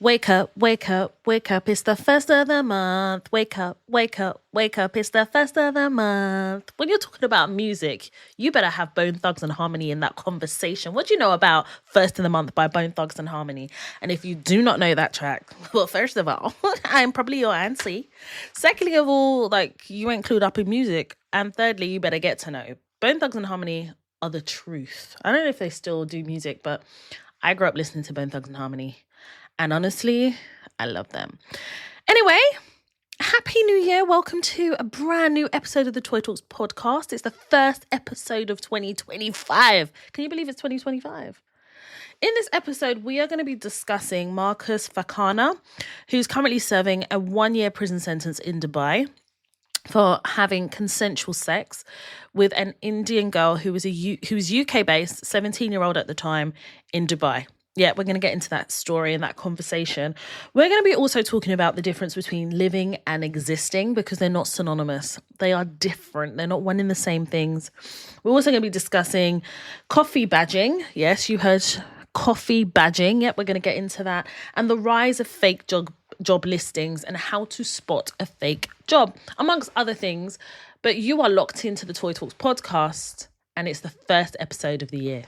Wake up, wake up, wake up, it's the first of the month. Wake up, wake up, wake up, it's the first of the month. When you're talking about music, you better have Bone Thugs and Harmony in that conversation. What do you know about First of the Month by Bone Thugs and Harmony? And if you do not know that track, well, first of all, I'm probably your auntie. Secondly of all, you ain't clued up in music. And thirdly, you better get to know. Bone Thugs and Harmony are the truth. I don't know if they still do music, but I grew up listening to Bone Thugs and Harmony. And honestly, I love them. Anyway, Happy New Year. Welcome to a brand new episode of the Toy Talks podcast. It's the first episode of 2025. Can you believe it's 2025? In this episode, we are going to be discussing Marcus Fakana, who's currently serving a 1-year prison sentence in Dubai for having consensual sex with an Indian girl who was UK-based, 17-year-old at the time, in Dubai. Yeah, we're going to get into that story and that conversation. We're going to be also talking about the difference between living and existing because they're not synonymous. They are different. They're not one and the same things. We're also going to be discussing coffee badging. Yes, you heard coffee badging. Yep, we're going to get into that. And the rise of fake job listings and how to spot a fake job, amongst other things. But you are locked into the Toy Talks podcast, and it's the first episode of the year.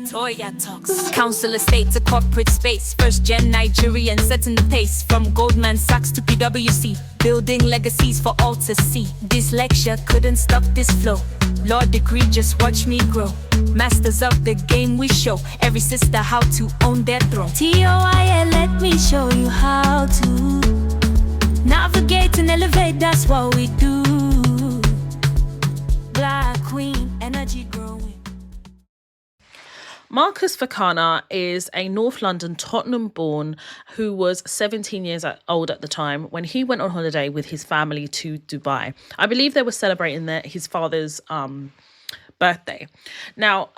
Toy Talks. Council estate to corporate space. First gen Nigerian setting the pace. From Goldman Sachs to PwC. Building legacies for all to see. Dyslexia couldn't stop this flow. Law degree, just watch me grow. Masters of the game we show. Every sister how to own their throne. TOIA, let me show you how to navigate and elevate, that's what we do. Black Queen, energy growing. Marcus Fakana is a North London Tottenham-born who was 17 years old at the time when he went on holiday with his family to Dubai. I believe they were celebrating his father's birthday. Now,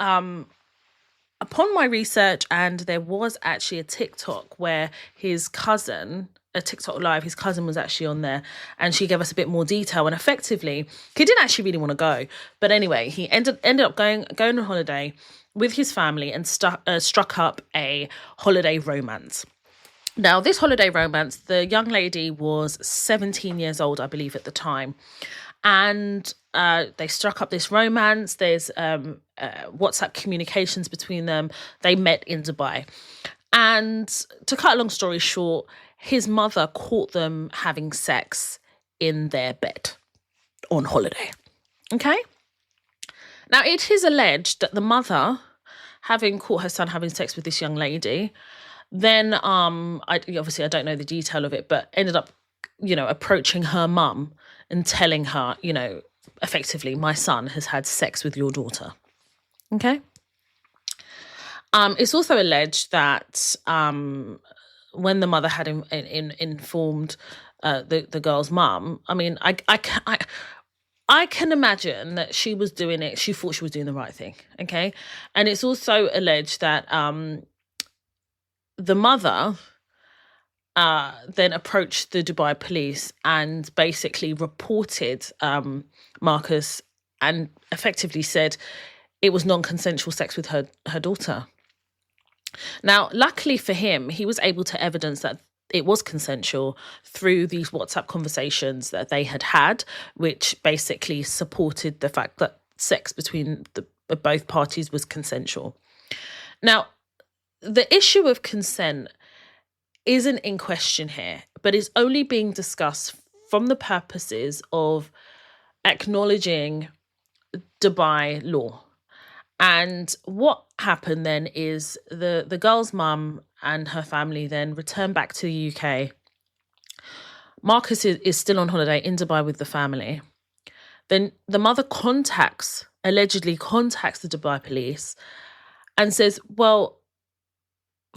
upon my research, and there was actually a TikTok where his cousin was actually on there, and she gave us a bit more detail. And effectively, he didn't actually really want to go, but anyway, he ended up going on holiday with his family and struck up a holiday romance. Now, this holiday romance, the young lady was 17 years old, I believe, at the time. And they struck up this romance. There's WhatsApp communications between them. They met in Dubai. And to cut a long story short, his mother caught them having sex in their bed on holiday. Okay? Now, it is alleged that the mother, having caught her son having sex with this young lady, then I don't know the detail of it, but ended up, approaching her mum and telling her, effectively, my son has had sex with your daughter. Okay? It's also alleged that when the mother had informed the girl's mum, I mean, I can imagine that she was doing it. She thought she was doing the right thing. Okay. And it's also alleged that the mother then approached the Dubai police and basically reported Marcus and effectively said it was non-consensual sex with her daughter. Now, luckily for him, he was able to evidence that it was consensual through these WhatsApp conversations that they had, which basically supported the fact that sex between both parties was consensual. Now, the issue of consent isn't in question here, but is only being discussed from the purposes of acknowledging Dubai law. And what happened then is the girl's mum and her family then returned back to the UK. Marcus is still on holiday in Dubai with the family. Then the mother allegedly contacts the Dubai police and says, well,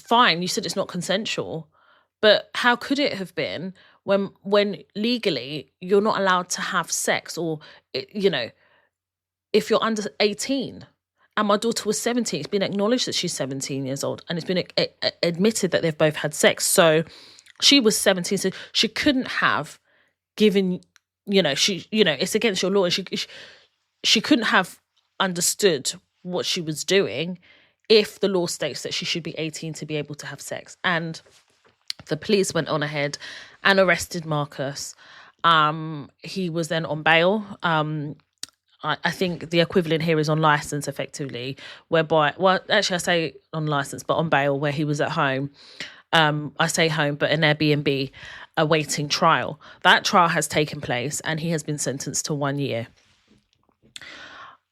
fine, you said it's not consensual, but how could it have been when legally you're not allowed to have sex, or, if you're under 18? And my daughter was 17. It's been acknowledged that she's 17 years old. And it's been admitted that they've both had sex. So she was 17. So she couldn't have given, it's against your law. And she couldn't have understood what she was doing if the law states that she should be 18 to be able to have sex. And The police went on ahead and arrested Marcus. He was then on bail. I think the equivalent here is on license, effectively, whereby, well, actually I say on license, but on bail, where he was at home. I say home, but an Airbnb, awaiting trial. That trial has taken place and he has been sentenced to 1 year.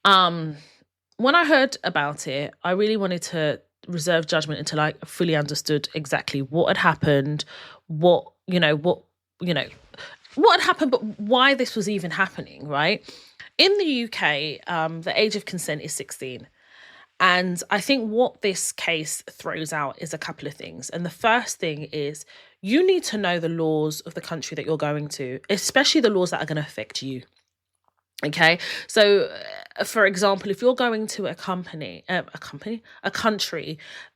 When I heard about it, I really wanted to reserve judgment until I fully understood exactly what had happened, what had happened, but why this was even happening, right? In the UK, the age of consent is 16. And I think what this case throws out is a couple of things. And the first thing is you need to know the laws of the country that you're going to, especially the laws that are going to affect you. Okay, so for example, if you're going to a country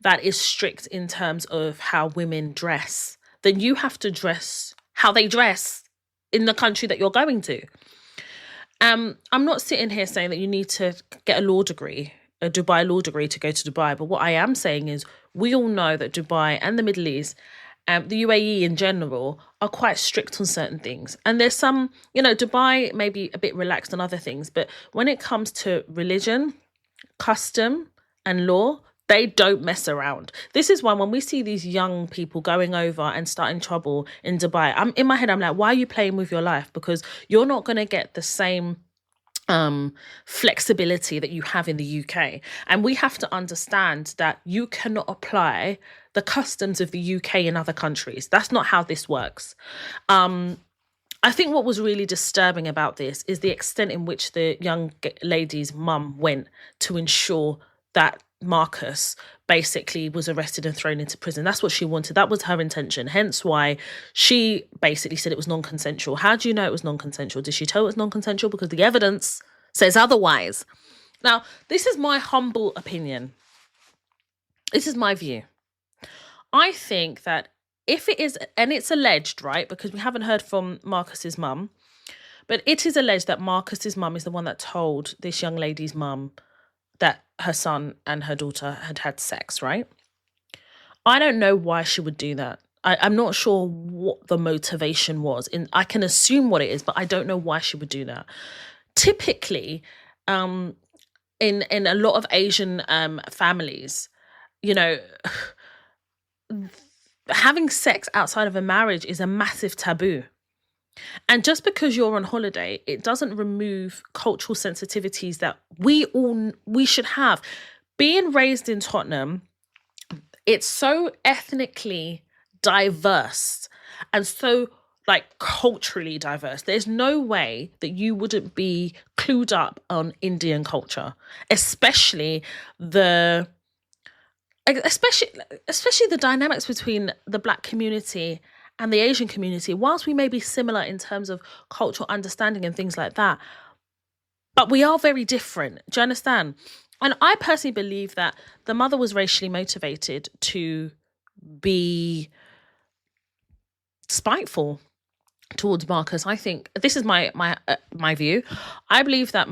that is strict in terms of how women dress, then you have to dress how they dress in the country that you're going to. I'm not sitting here saying that you need to get a law degree, a Dubai law degree, to go to Dubai. But what I am saying is we all know that Dubai and the Middle East, the UAE in general, are quite strict on certain things. And there's some, Dubai may be a bit relaxed on other things. But when it comes to religion, custom and law, they don't mess around. This is why when we see these young people going over and starting trouble in Dubai, in my head, I'm like, why are you playing with your life? Because you're not going to get the same flexibility that you have in the UK. And we have to understand that you cannot apply the customs of the UK in other countries. That's not how this works. I think what was really disturbing about this is the extent in which the young lady's mum went to ensure that Marcus basically was arrested and thrown into prison. That's what she wanted. That was her intention. Hence why she basically said it was non-consensual. How do you know it was non-consensual? Did she tell it was non-consensual? Because the evidence says otherwise. Now, this is my humble opinion. This is my view. I think that if it is, and it's alleged, right, because we haven't heard from Marcus's mum, but it is alleged that Marcus's mum is the one that told this young lady's mum that her son and her daughter had sex, right? I don't know why she would do that. I'm not sure what the motivation was. I can assume what it is, but I don't know why she would do that. Typically, in a lot of Asian families, having sex outside of a marriage is a massive taboo. And just because you're on holiday, it doesn't remove cultural sensitivities that we should have. Being raised in Tottenham, it's so ethnically diverse and so culturally diverse. There's no way that you wouldn't be clued up on Indian culture, especially the dynamics between the Black community and the Asian community. Whilst we may be similar in terms of cultural understanding and things like that, but we are very different. Do you understand? And I personally believe that the mother was racially motivated to be spiteful towards Marcus. I think this is my view. I believe that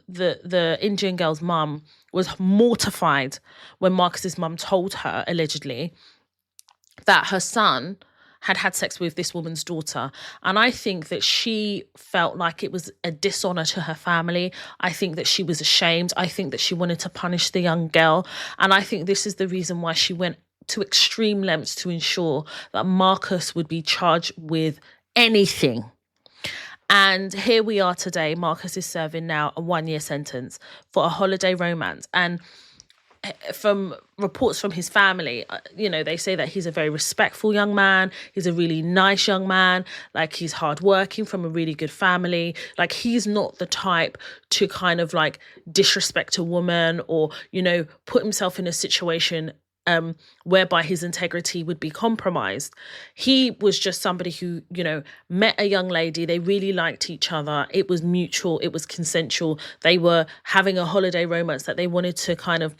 the Indian girl's mum was mortified when Marcus's mum told her, allegedly, that her son had sex with this woman's daughter. And I think that she felt like it was a dishonor to her family. I think that she was ashamed. I think that she wanted to punish the young girl. And I think this is the reason why she went to extreme lengths to ensure that Marcus would be charged with anything. And here we are today. Marcus is serving now a 1-year sentence for a holiday romance. And from reports from his family, they say that he's a very respectful young man. He's a really nice young man. He's hardworking, from a really good family. He's not the type to kind of disrespect a woman or, put himself in a situation whereby his integrity would be compromised. He was just somebody who, met a young lady. They really liked each other. It was mutual. It was consensual. They were having a holiday romance that they wanted to kind of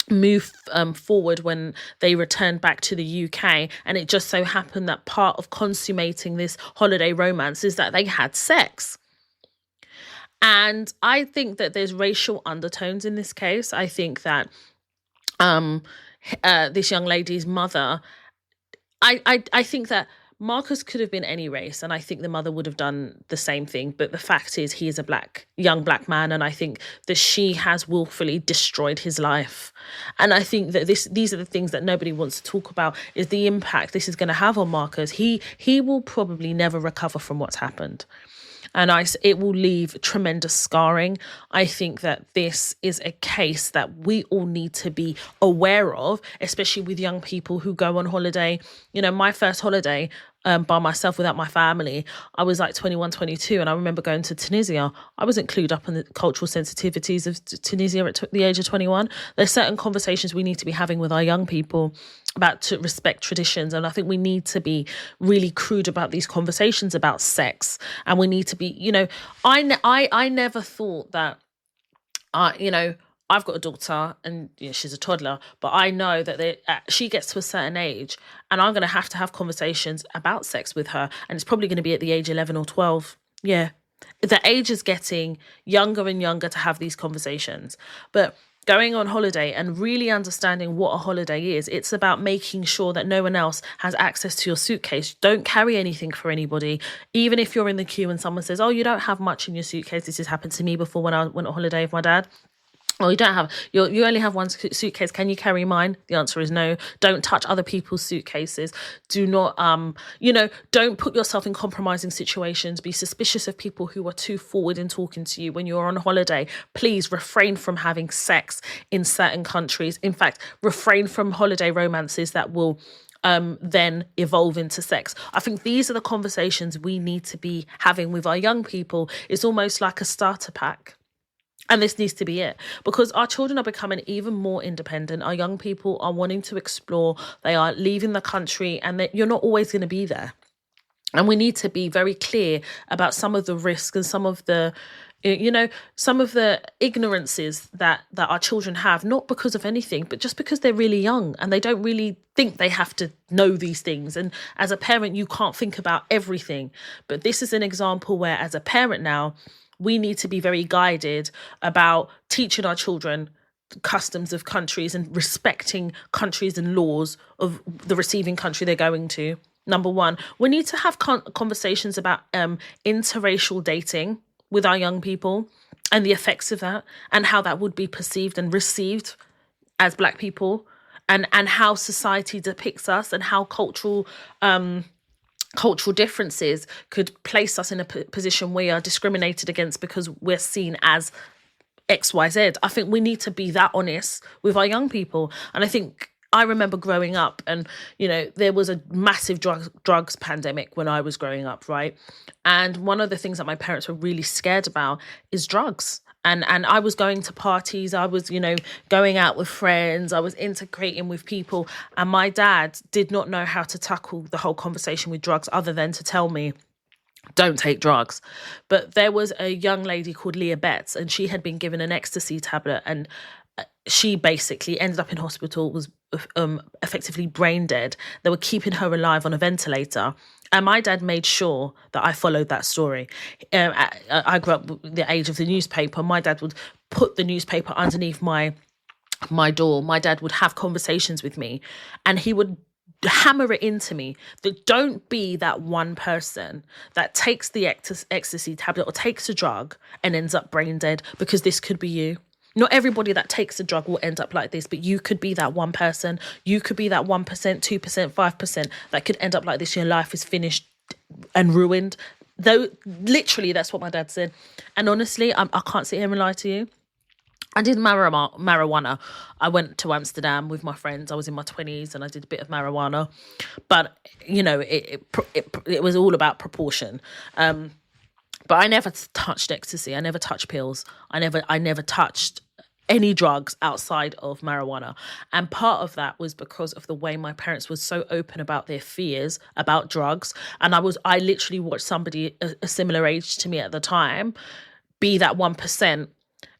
move forward when they returned back to the UK. And it just so happened that part of consummating this holiday romance is that they had sex. And I think that there's racial undertones in this case. I think that this young lady's mother I think that Marcus could have been any race, and I think the mother would have done the same thing. But the fact is, he is a young black man, and I think that she has willfully destroyed his life. And I think that these are the things that nobody wants to talk about, is the impact this is going to have on Marcus. He will probably never recover from what's happened. And it will leave tremendous scarring. I think that this is a case that we all need to be aware of, especially with young people who go on holiday. You know, my first holiday by myself without my family, I was like 21, 22. And I remember going to Tunisia. I wasn't clued up on the cultural sensitivities of Tunisia at the age of 21. There's certain conversations we need to be having with our young people about to respect traditions. And I think we need to be really crude about these conversations about sex. And we need to be, you know, I never thought that, you know, I've got a daughter and you know, she's a toddler, but I know that she gets to a certain age and I'm going to have conversations about sex with her. And it's probably going to be at the age 11 or 12. Yeah. The age is getting younger and younger to have these conversations. But going on holiday and really understanding what a holiday is, it's about making sure that no one else has access to your suitcase. Don't carry anything for anybody. Even if you're in the queue and someone says, oh, you don't have much in your suitcase. This has happened to me before when I went on holiday with my dad. Oh, you only have one suitcase. Can you carry mine? The answer is no. Don't touch other people's suitcases. Do not, don't put yourself in compromising situations. Be suspicious of people who are too forward in talking to you when you're on holiday. Please refrain from having sex in certain countries. In fact, refrain from holiday romances that will then evolve into sex. I think these are the conversations we need to be having with our young people. It's almost like a starter pack. And this needs to be it, because our children are becoming even more independent. Our young people are wanting to explore. They are leaving the country, and you're not always going to be there. And we need to be very clear about some of the risks and some of the, some of the ignorances that our children have, not because of anything, but just because they're really young and they don't really think they have to know these things. And as a parent, you can't think about everything. But this is an example where, as a parent now, we need to be very guided about teaching our children customs of countries and respecting countries and laws of the receiving country they're going to. Number one, we need to have conversations about interracial dating with our young people and the effects of that and how that would be perceived and received as Black people, and how society depicts us and how cultural differences could place us in a position where we are discriminated against because we're seen as XYZ. I think we need to be that honest with our young people. And I think I remember growing up and, there was a massive drugs pandemic when I was growing up, right? And one of the things that my parents were really scared about is drugs. And I was going to parties, I was, going out with friends, I was integrating with people. And my dad did not know how to tackle the whole conversation with drugs other than to tell me, don't take drugs. But there was a young lady called Leah Betts, and she had been given an ecstasy tablet, and she basically ended up in hospital, was effectively brain dead. They were keeping her alive on a ventilator. And my dad made sure that I followed that story. I grew up with the age of the newspaper. My dad would put the newspaper underneath my door. My dad would have conversations with me, and he would hammer it into me that don't be that one person that takes the ecstasy tablet or takes a drug and ends up brain dead, because this could be you. Not everybody that takes a drug will end up like this, but you could be that one person. You could be that 1%, 2%, 5% that could end up like this. Your life is finished and ruined. Though, literally, that's what my dad said. And honestly, I can't sit here and lie to you. I did marijuana. I went to Amsterdam with my friends. I was in my 20s and I did a bit of marijuana. But, it was all about proportion. But I never touched ecstasy. I never touched pills. I never touched any drugs outside of marijuana. And part of that was because of the way my parents were so open about their fears about drugs. And I literally watched somebody a similar age to me at the time be that 1%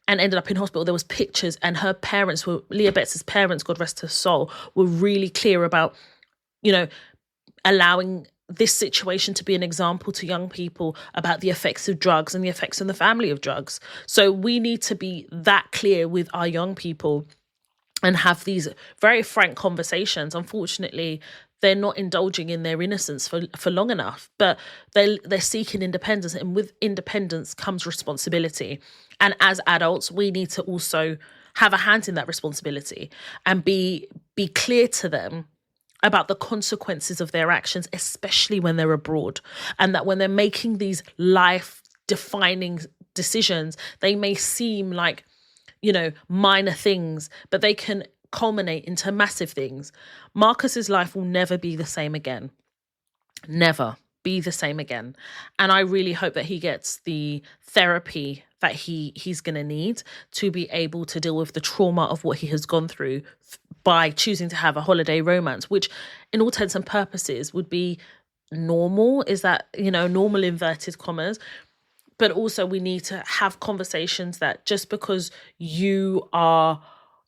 and ended up in hospital. There was pictures, and her parents Leah Betts' parents, God rest her soul, were really clear about, allowing this situation to be an example to young people about the effects of drugs and the effects on the family of drugs. So we need to be that clear with our young people and have these very frank conversations. Unfortunately, they're not indulging in their innocence for long enough. But they're seeking independence, and with independence comes responsibility. And as adults, we need to also have a hand in that responsibility and be clear to them about the consequences of their actions, especially when they're abroad, and that when they're making these life-defining decisions, they may seem like, minor things, but they can culminate into massive things. Marcus's life will never be the same again. Never be the same again. And I really hope that he gets the therapy that he's going to need to be able to deal with the trauma of what he has gone through by choosing to have a holiday romance, which in all intents and purposes would be normal. Is that, normal inverted commas? But also we need to have conversations that just because you are,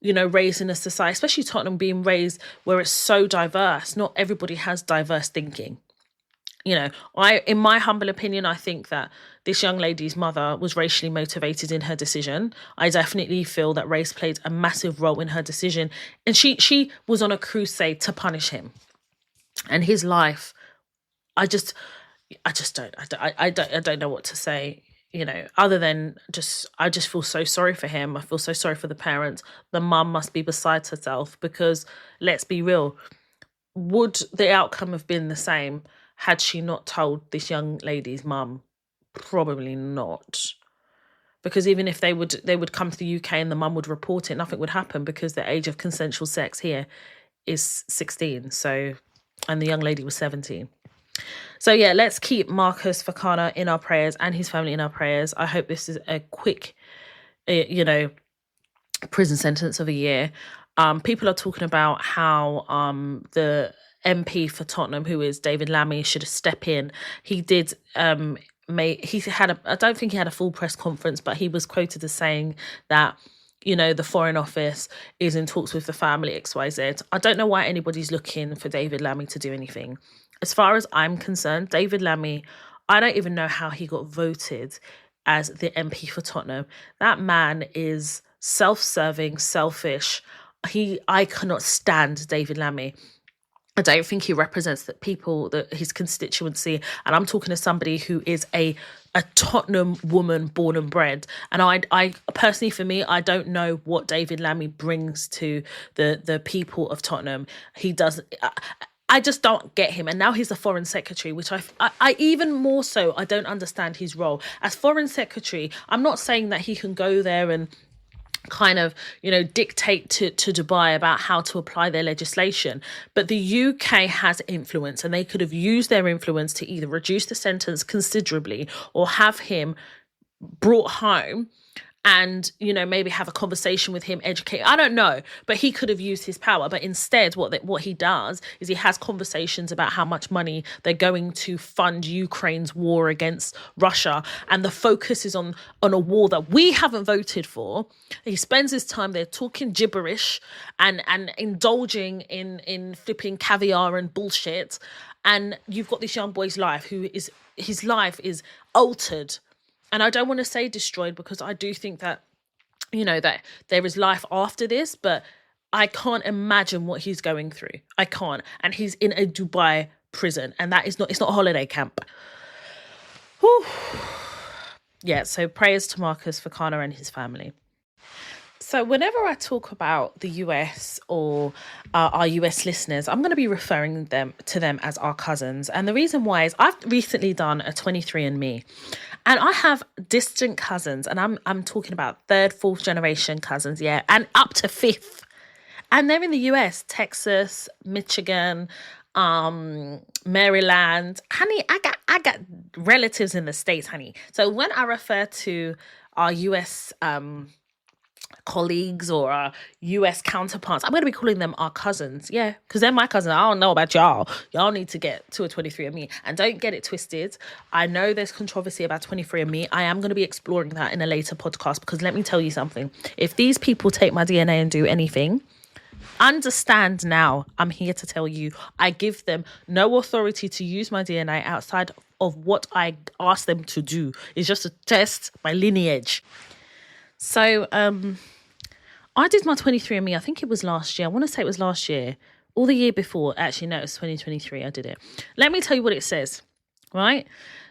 raised in a society, especially Tottenham being raised where it's so diverse, not everybody has diverse thinking. In my humble opinion, I think that this young lady's mother was racially motivated in her decision. I definitely feel that race played a massive role in her decision. And she was on a crusade to punish him. And his life, I don't know what to say, other than I just feel so sorry for him. I feel so sorry for the parents. The mum must be beside herself because, let's be real, would the outcome have been the same had she not told this young lady's mum? Probably not. Because even if they would come to the UK and the mum would report it, nothing would happen because the age of consensual sex here is 16. So, and the young lady was 17. So yeah, let's keep Marcus Fakana in our prayers and his family in our prayers. I hope this is a quick, prison sentence of a year. People are talking about how the MP for Tottenham, who is David Lammy, should step in. He did. I don't think he had a full press conference, but he was quoted as saying that, the Foreign Office is in talks with the family XYZ. I don't know why anybody's looking for David Lammy to do anything. As far as I'm concerned, David Lammy, I don't even know how he got voted as the MP for Tottenham. That man is self-serving, selfish. I cannot stand David Lammy. I don't think he represents the people, his constituency. And I'm talking to somebody who is a Tottenham woman born and bred. And I personally, for me, I don't know what David Lammy brings to the people of Tottenham. He does. I just don't get him. And now he's the foreign secretary, which I even more so, I don't understand his role. As foreign secretary, I'm not saying that he can go there and kind of, dictate to Dubai about how to apply their legislation. But the UK has influence, and they could have used their influence to either reduce the sentence considerably or have him brought home and, maybe have a conversation with him, educate. I don't know, but he could have used his power. But instead, what he does is he has conversations about how much money they're going to fund Ukraine's war against Russia. And the focus is on a war that we haven't voted for. He spends his time there talking gibberish and indulging in flipping caviar and bullshit. And you've got this young boy's life his life is altered. And I don't want to say destroyed because I do think that, that there is life after this, but I can't imagine what he's going through. I can't. And he's in a Dubai prison, and it's not a holiday camp. Whew. Yeah, so prayers to Marcus Fakana and his family. So whenever I talk about the US or our US listeners, I'm going to be referring to them as our cousins. And the reason why is I've recently done a 23andMe, and I have distant cousins, and I'm talking about third, fourth generation cousins, yeah, and up to fifth. And they're in the US, Texas, Michigan, Maryland. Honey, I got relatives in the States, honey. So when I refer to our US colleagues or our US counterparts, I'm going to be calling them our cousins. Yeah, because they're my cousins. I don't know about y'all. Y'all need to get to a 23andMe. And don't get it twisted. I know there's controversy about 23andMe. I am going to be exploring that in a later podcast because let me tell you something. If these people take my DNA and do anything, understand now, I'm here to tell you, I give them no authority to use my DNA outside of what I ask them to do. It's just to test my lineage. So I did my 23andMe, I think it was last year. I want to say it was last year. or the year before. Actually, no, it was 2023. I did it. Let me tell you what it says, right?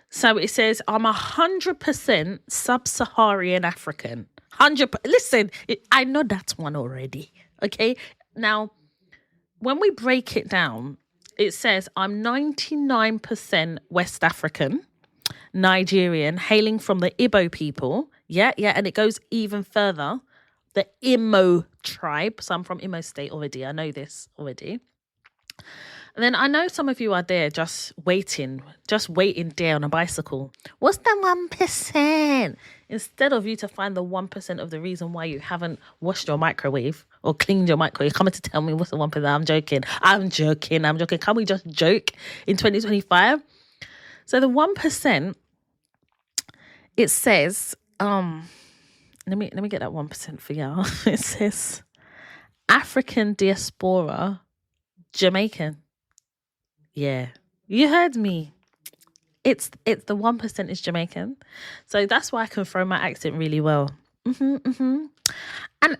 So it says, I'm 100% sub-Saharan African. 100%. Listen, I know that one already. Okay. Now, when we break it down, it says I'm 99% West African, Nigerian, hailing from the Igbo people. Yeah. And it goes even further. The Imo tribe. So I'm from Imo State already. I know this already. And then I know some of you are there just waiting there on a bicycle. What's the 1%? Instead of you to find the 1% of the reason why you haven't washed your microwave or cleaned your microwave, you're coming to tell me what's the 1%. I'm joking. Can we just joke in 2025? So the 1%, it says, let me get that 1% for y'all. It says African diaspora, Jamaican. Yeah, you heard me. It's the 1% is Jamaican, so that's why I can throw my accent really well. And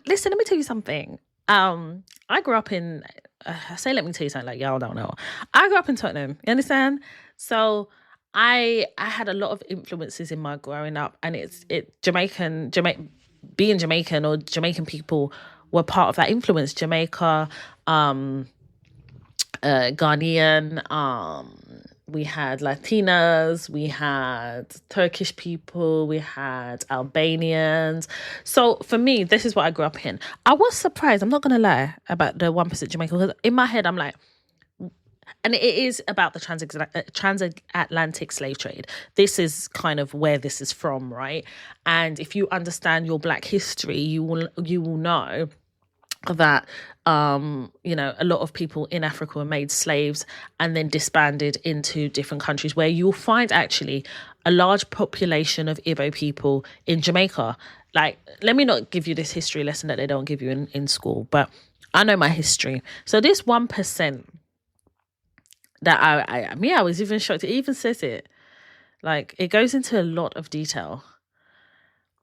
listen, let me tell you something. I grew up in. Let me tell you something. Like y'all don't know. I grew up in Tottenham. You understand? So I had a lot of influences in my growing up, and being Jamaican or Jamaican people were part of that influence. Jamaica, Ghanaian, we had Latinas, we had Turkish people, we had Albanians. So for me, this is what I grew up in. I was surprised, I'm not going to lie, about the 1% Jamaican, because in my head, I'm like, and it is about the transatlantic slave trade. This is kind of where this is from, right? And if you understand your Black history, you will know that a lot of people in Africa were made slaves and then disbanded into different countries, where you'll find actually a large population of Igbo people in Jamaica. Like, let me not give you this history lesson that they don't give you in school, but I know my history. So this 1% that I was even shocked. It even says it. Like, it goes into a lot of detail.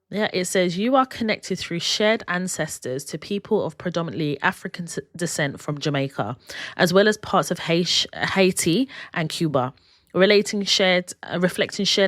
Yeah, it says you are connected through shared ancestors to people of predominantly African descent from Jamaica, as well as parts of Haiti and Cuba, reflecting shared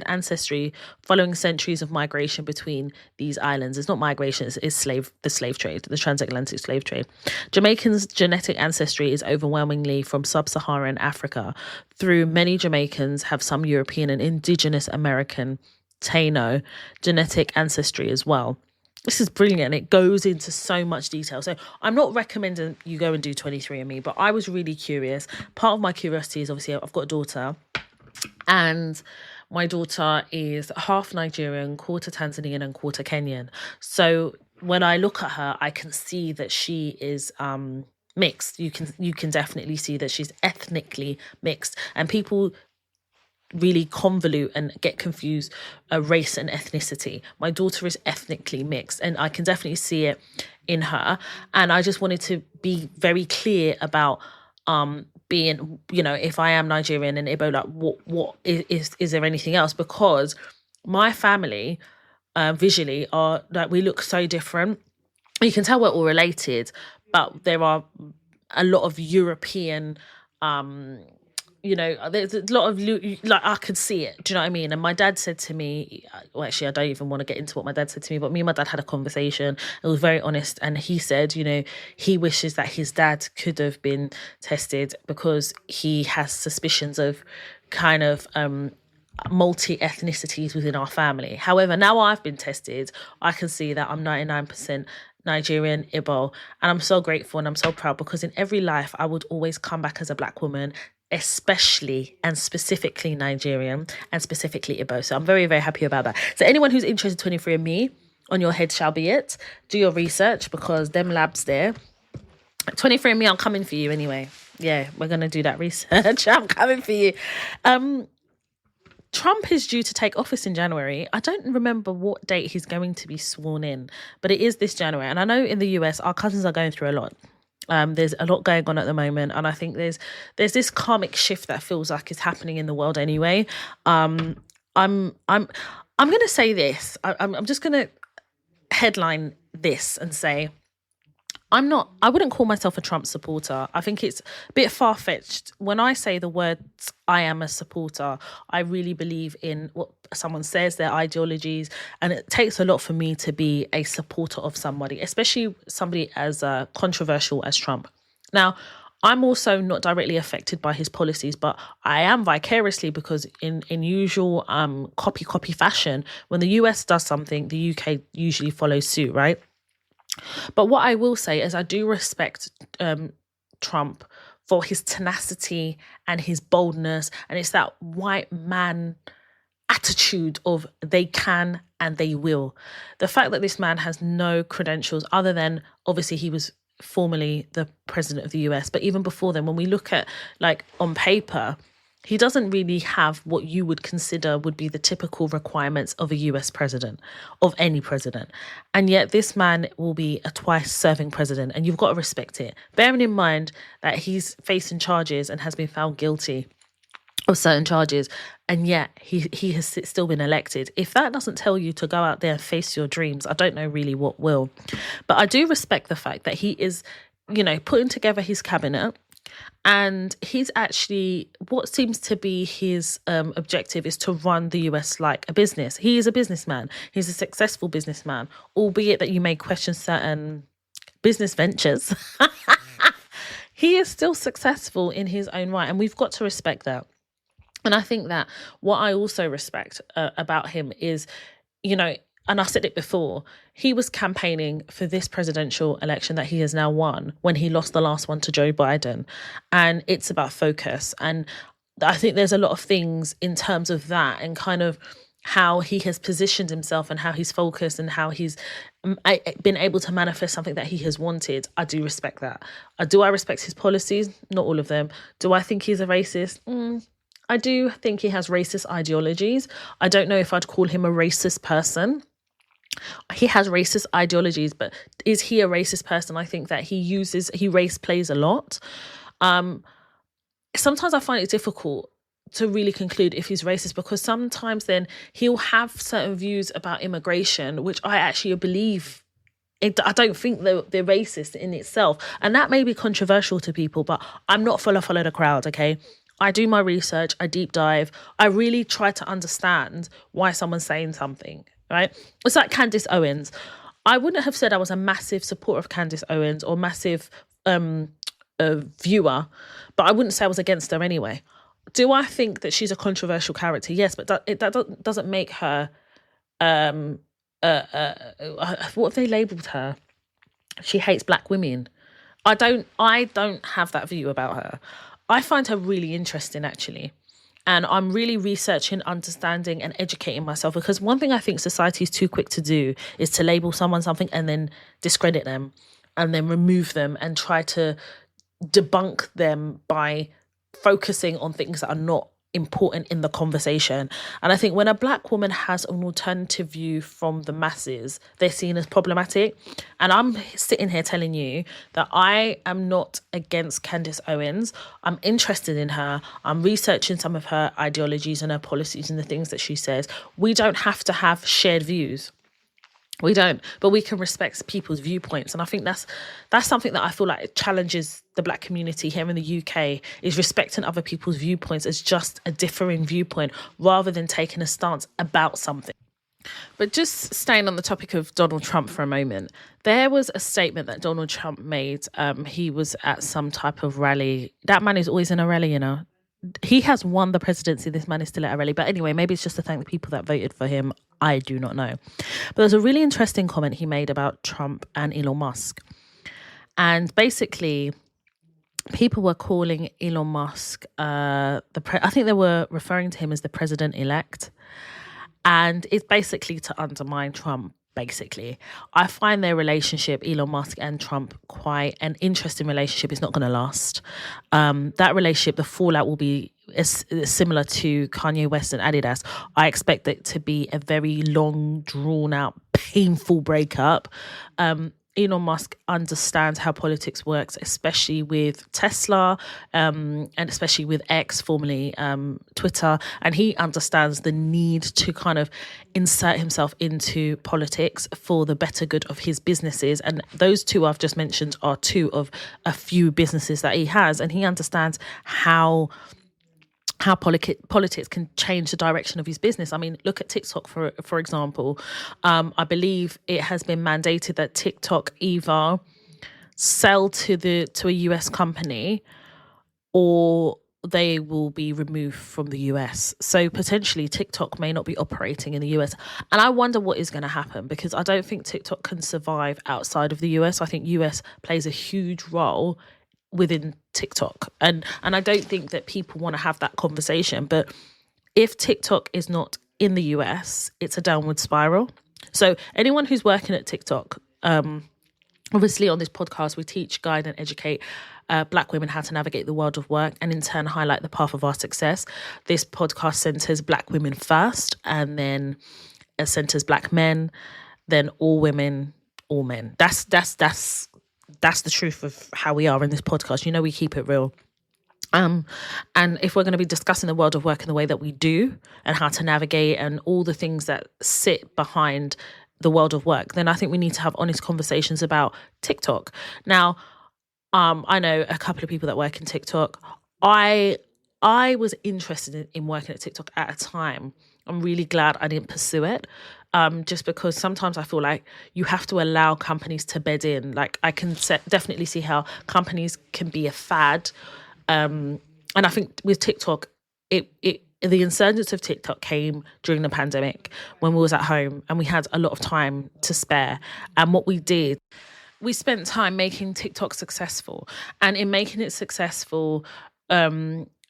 ancestry following centuries of migration between these islands. It's not migration, it's the slave trade, the transatlantic slave trade. Jamaicans' genetic ancestry is overwhelmingly from sub-Saharan Africa. Through many Jamaicans have some European and indigenous American Taino genetic ancestry as well. This is brilliant. It goes into so much detail. So I'm not recommending you go and do 23andMe, but I was really curious. Part of my curiosity is, obviously, I've got a daughter, and my daughter is half Nigerian, quarter Tanzanian and quarter Kenyan. So when I look at her, I can see that she is mixed. You can definitely see that she's ethnically mixed, and people really convolute and get confused race and ethnicity. My daughter is ethnically mixed, and I can definitely see it in her. And I just wanted to be very clear about being, if I am Nigerian and Igbo, like what is there anything else? Because my family visually are like, we look so different. You can tell we're all related, but there are a lot of European there's a lot of, like, I could see it. Do you know what I mean? And my dad said to me, well, actually, I don't even want to get into what my dad said to me, but me and my dad had a conversation. It was very honest. And he said, he wishes that his dad could have been tested because he has suspicions of kind of multi-ethnicities within our family. However, now I've been tested, I can see that I'm 99% Nigerian, Igbo, and I'm so grateful and I'm so proud, because in every life I would always come back as a Black woman, especially and specifically Nigerian and specifically Igbo. So I'm very, very happy about that. So anyone who's interested in 23andMe, on your head shall be it. Do your research, because them labs there. 23andMe, I'm coming for you anyway. Yeah, we're going to do that research. I'm coming for you. Trump is due to take office in January. I don't remember what date he's going to be sworn in, but it is this January. And I know in the US, our cousins are going through a lot. There's a lot going on at the moment, and I think there's this karmic shift that feels like is happening in the world anyway. I'm going to say this. I'm just going to headline this and say, I wouldn't call myself a Trump supporter. I think it's a bit far-fetched. When I say the words, I am a supporter, I really believe in what someone says, their ideologies. And it takes a lot for me to be a supporter of somebody, especially somebody as controversial as Trump. Now, I'm also not directly affected by his policies, but I am vicariously because in usual copy fashion, when the US does something, the UK usually follows suit, right? But what I will say is I do respect Trump for his tenacity and his boldness. And it's that white man attitude of they can and they will. The fact that this man has no credentials other than obviously he was formerly the president of the US. But even before then, when we look at like on paper, he doesn't really have what you would consider would be the typical requirements of a US president, of any president. And yet this man will be a twice serving president and you've got to respect it. Bearing in mind that he's facing charges and has been found guilty of certain charges, and yet he has still been elected. If that doesn't tell you to go out there and face your dreams, I don't know really what will. But I do respect the fact that he is, putting together his cabinet. And he's actually, what seems to be his objective is to run the US like a business. He is a businessman. He's a successful businessman, albeit that you may question certain business ventures. He is still successful in his own right, and we've got to respect that. And I think that what I also respect about him is, and I said it before, he was campaigning for this presidential election that he has now won when he lost the last one to Joe Biden. And it's about focus. And I think there's a lot of things in terms of that and kind of how he has positioned himself and how he's focused and how he's been able to manifest something that he has wanted. I do respect that. Do I respect his policies? Not all of them. Do I think he's a racist? I do think he has racist ideologies. I don't know if I'd call him a racist person. He has racist ideologies, but is he a racist person? I think that he race plays a lot. Sometimes I find it difficult to really conclude if he's racist because sometimes then he'll have certain views about immigration, which I actually believe. I don't think they're racist in itself. And that may be controversial to people, but I'm not follow the crowd, okay? I do my research, I deep dive, I really try to understand why someone's saying something, right? It's like Candace Owens. I wouldn't have said I was a massive supporter of Candace Owens or massive viewer, but I wouldn't say I was against her anyway. Do I think that she's a controversial character? Yes, but that doesn't make her, what have they labelled her? She hates black women. I don't have that view about her. I find her really interesting, actually. And I'm really researching, understanding and educating myself because one thing I think society is too quick to do is to label someone something and then discredit them and then remove them and try to debunk them by focusing on things that are not important in the conversation. And I think when a black woman has an alternative view from the masses, they're seen as problematic. And I'm sitting here telling you that I am not against Candace Owens. I'm interested in her. I'm researching some of her ideologies and her policies and the things that she says. We don't have to have shared views. We don't, but we can respect people's viewpoints. And I think that's something that I feel like it challenges the black community here in the UK, is respecting other people's viewpoints as just a differing viewpoint rather than taking a stance about something. But just staying on the topic of Donald Trump for a moment, there was a statement that Donald Trump made. He was at some type of rally. That man is always in a rally, He has won the presidency. This man is still at a rally. But anyway, maybe it's just to thank the people that voted for him. I do not know. But there's a really interesting comment he made about Trump and Elon Musk. And basically, people were calling Elon Musk, I think they were referring to him as the president-elect. And it's basically to undermine Trump, basically. I find their relationship, Elon Musk and Trump, quite an interesting relationship. It's not going to last. That relationship, the fallout will be similar to Kanye West and Adidas. I expect it to be a very long, drawn-out, painful breakup. Elon Musk understands how politics works, especially with Tesla, and especially with X, formerly Twitter. And he understands the need to kind of insert himself into politics for the better good of his businesses. And those two I've just mentioned are two of a few businesses that he has. And he understands how politics can change the direction of his business. I mean, look at TikTok, for example. I believe it has been mandated that TikTok either sell to a US company or they will be removed from the US. So potentially TikTok may not be operating in the US. And I wonder what is going to happen, because I don't think TikTok can survive outside of the US. I think US plays a huge role within TikTok. And I don't think that people want to have that conversation. But if TikTok is not in the US, it's a downward spiral. So anyone who's working at TikTok, obviously on this podcast, we teach, guide and educate Black women how to navigate the world of work and in turn highlight the path of our success. This podcast centers Black women first, and then centers Black men, then all women, all men. That's the truth of how we are in this podcast. You know, we keep it real. And if we're going to be discussing the world of work in the way that we do and how to navigate and all the things that sit behind the world of work, then I think we need to have honest conversations about TikTok. Now, I know a couple of people that work in TikTok. I was interested in working at TikTok at a time. I'm really glad I didn't pursue it. Just because sometimes I feel like you have to allow companies to bed in. Like, I can definitely see how companies can be a fad. And I think with TikTok, the insurgence of TikTok came during the pandemic when we was at home and we had a lot of time to spare. And what we did, we spent time making TikTok successful. And in making it successful,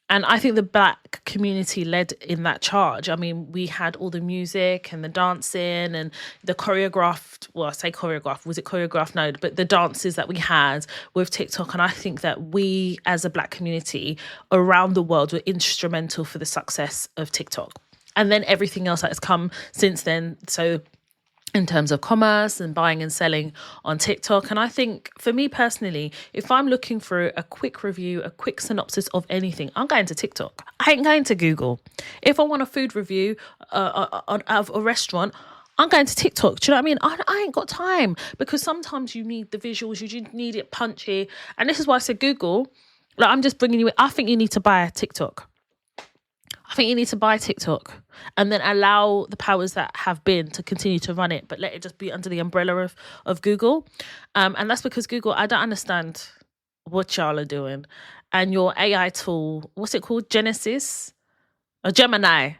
and I think the Black community led in that charge. I mean, we had all the music and the dancing and the choreographed, well, I say choreographed, was it choreographed? No, but the dances that we had with TikTok. And I think that we as a Black community around the world were instrumental for the success of TikTok. And then everything else that has come since then. So in terms of commerce and buying and selling on TikTok. And I think for me personally, if I'm looking for a quick review, a quick synopsis of anything, I'm going to TikTok. I ain't going to Google. If I want a food review of a restaurant, I'm going to TikTok. Do you know what I mean? I ain't got time, because sometimes you need the visuals, you need it punchy. And this is why I said Google. Like, I'm just bringing you, I think you need to buy a TikTok. I think you need to buy TikTok and then allow the powers that have been to continue to run it, but let it just be under the umbrella of Google. And that's because Google, I don't understand what y'all are doing. And your AI tool, what's it called? Genesis or Gemini?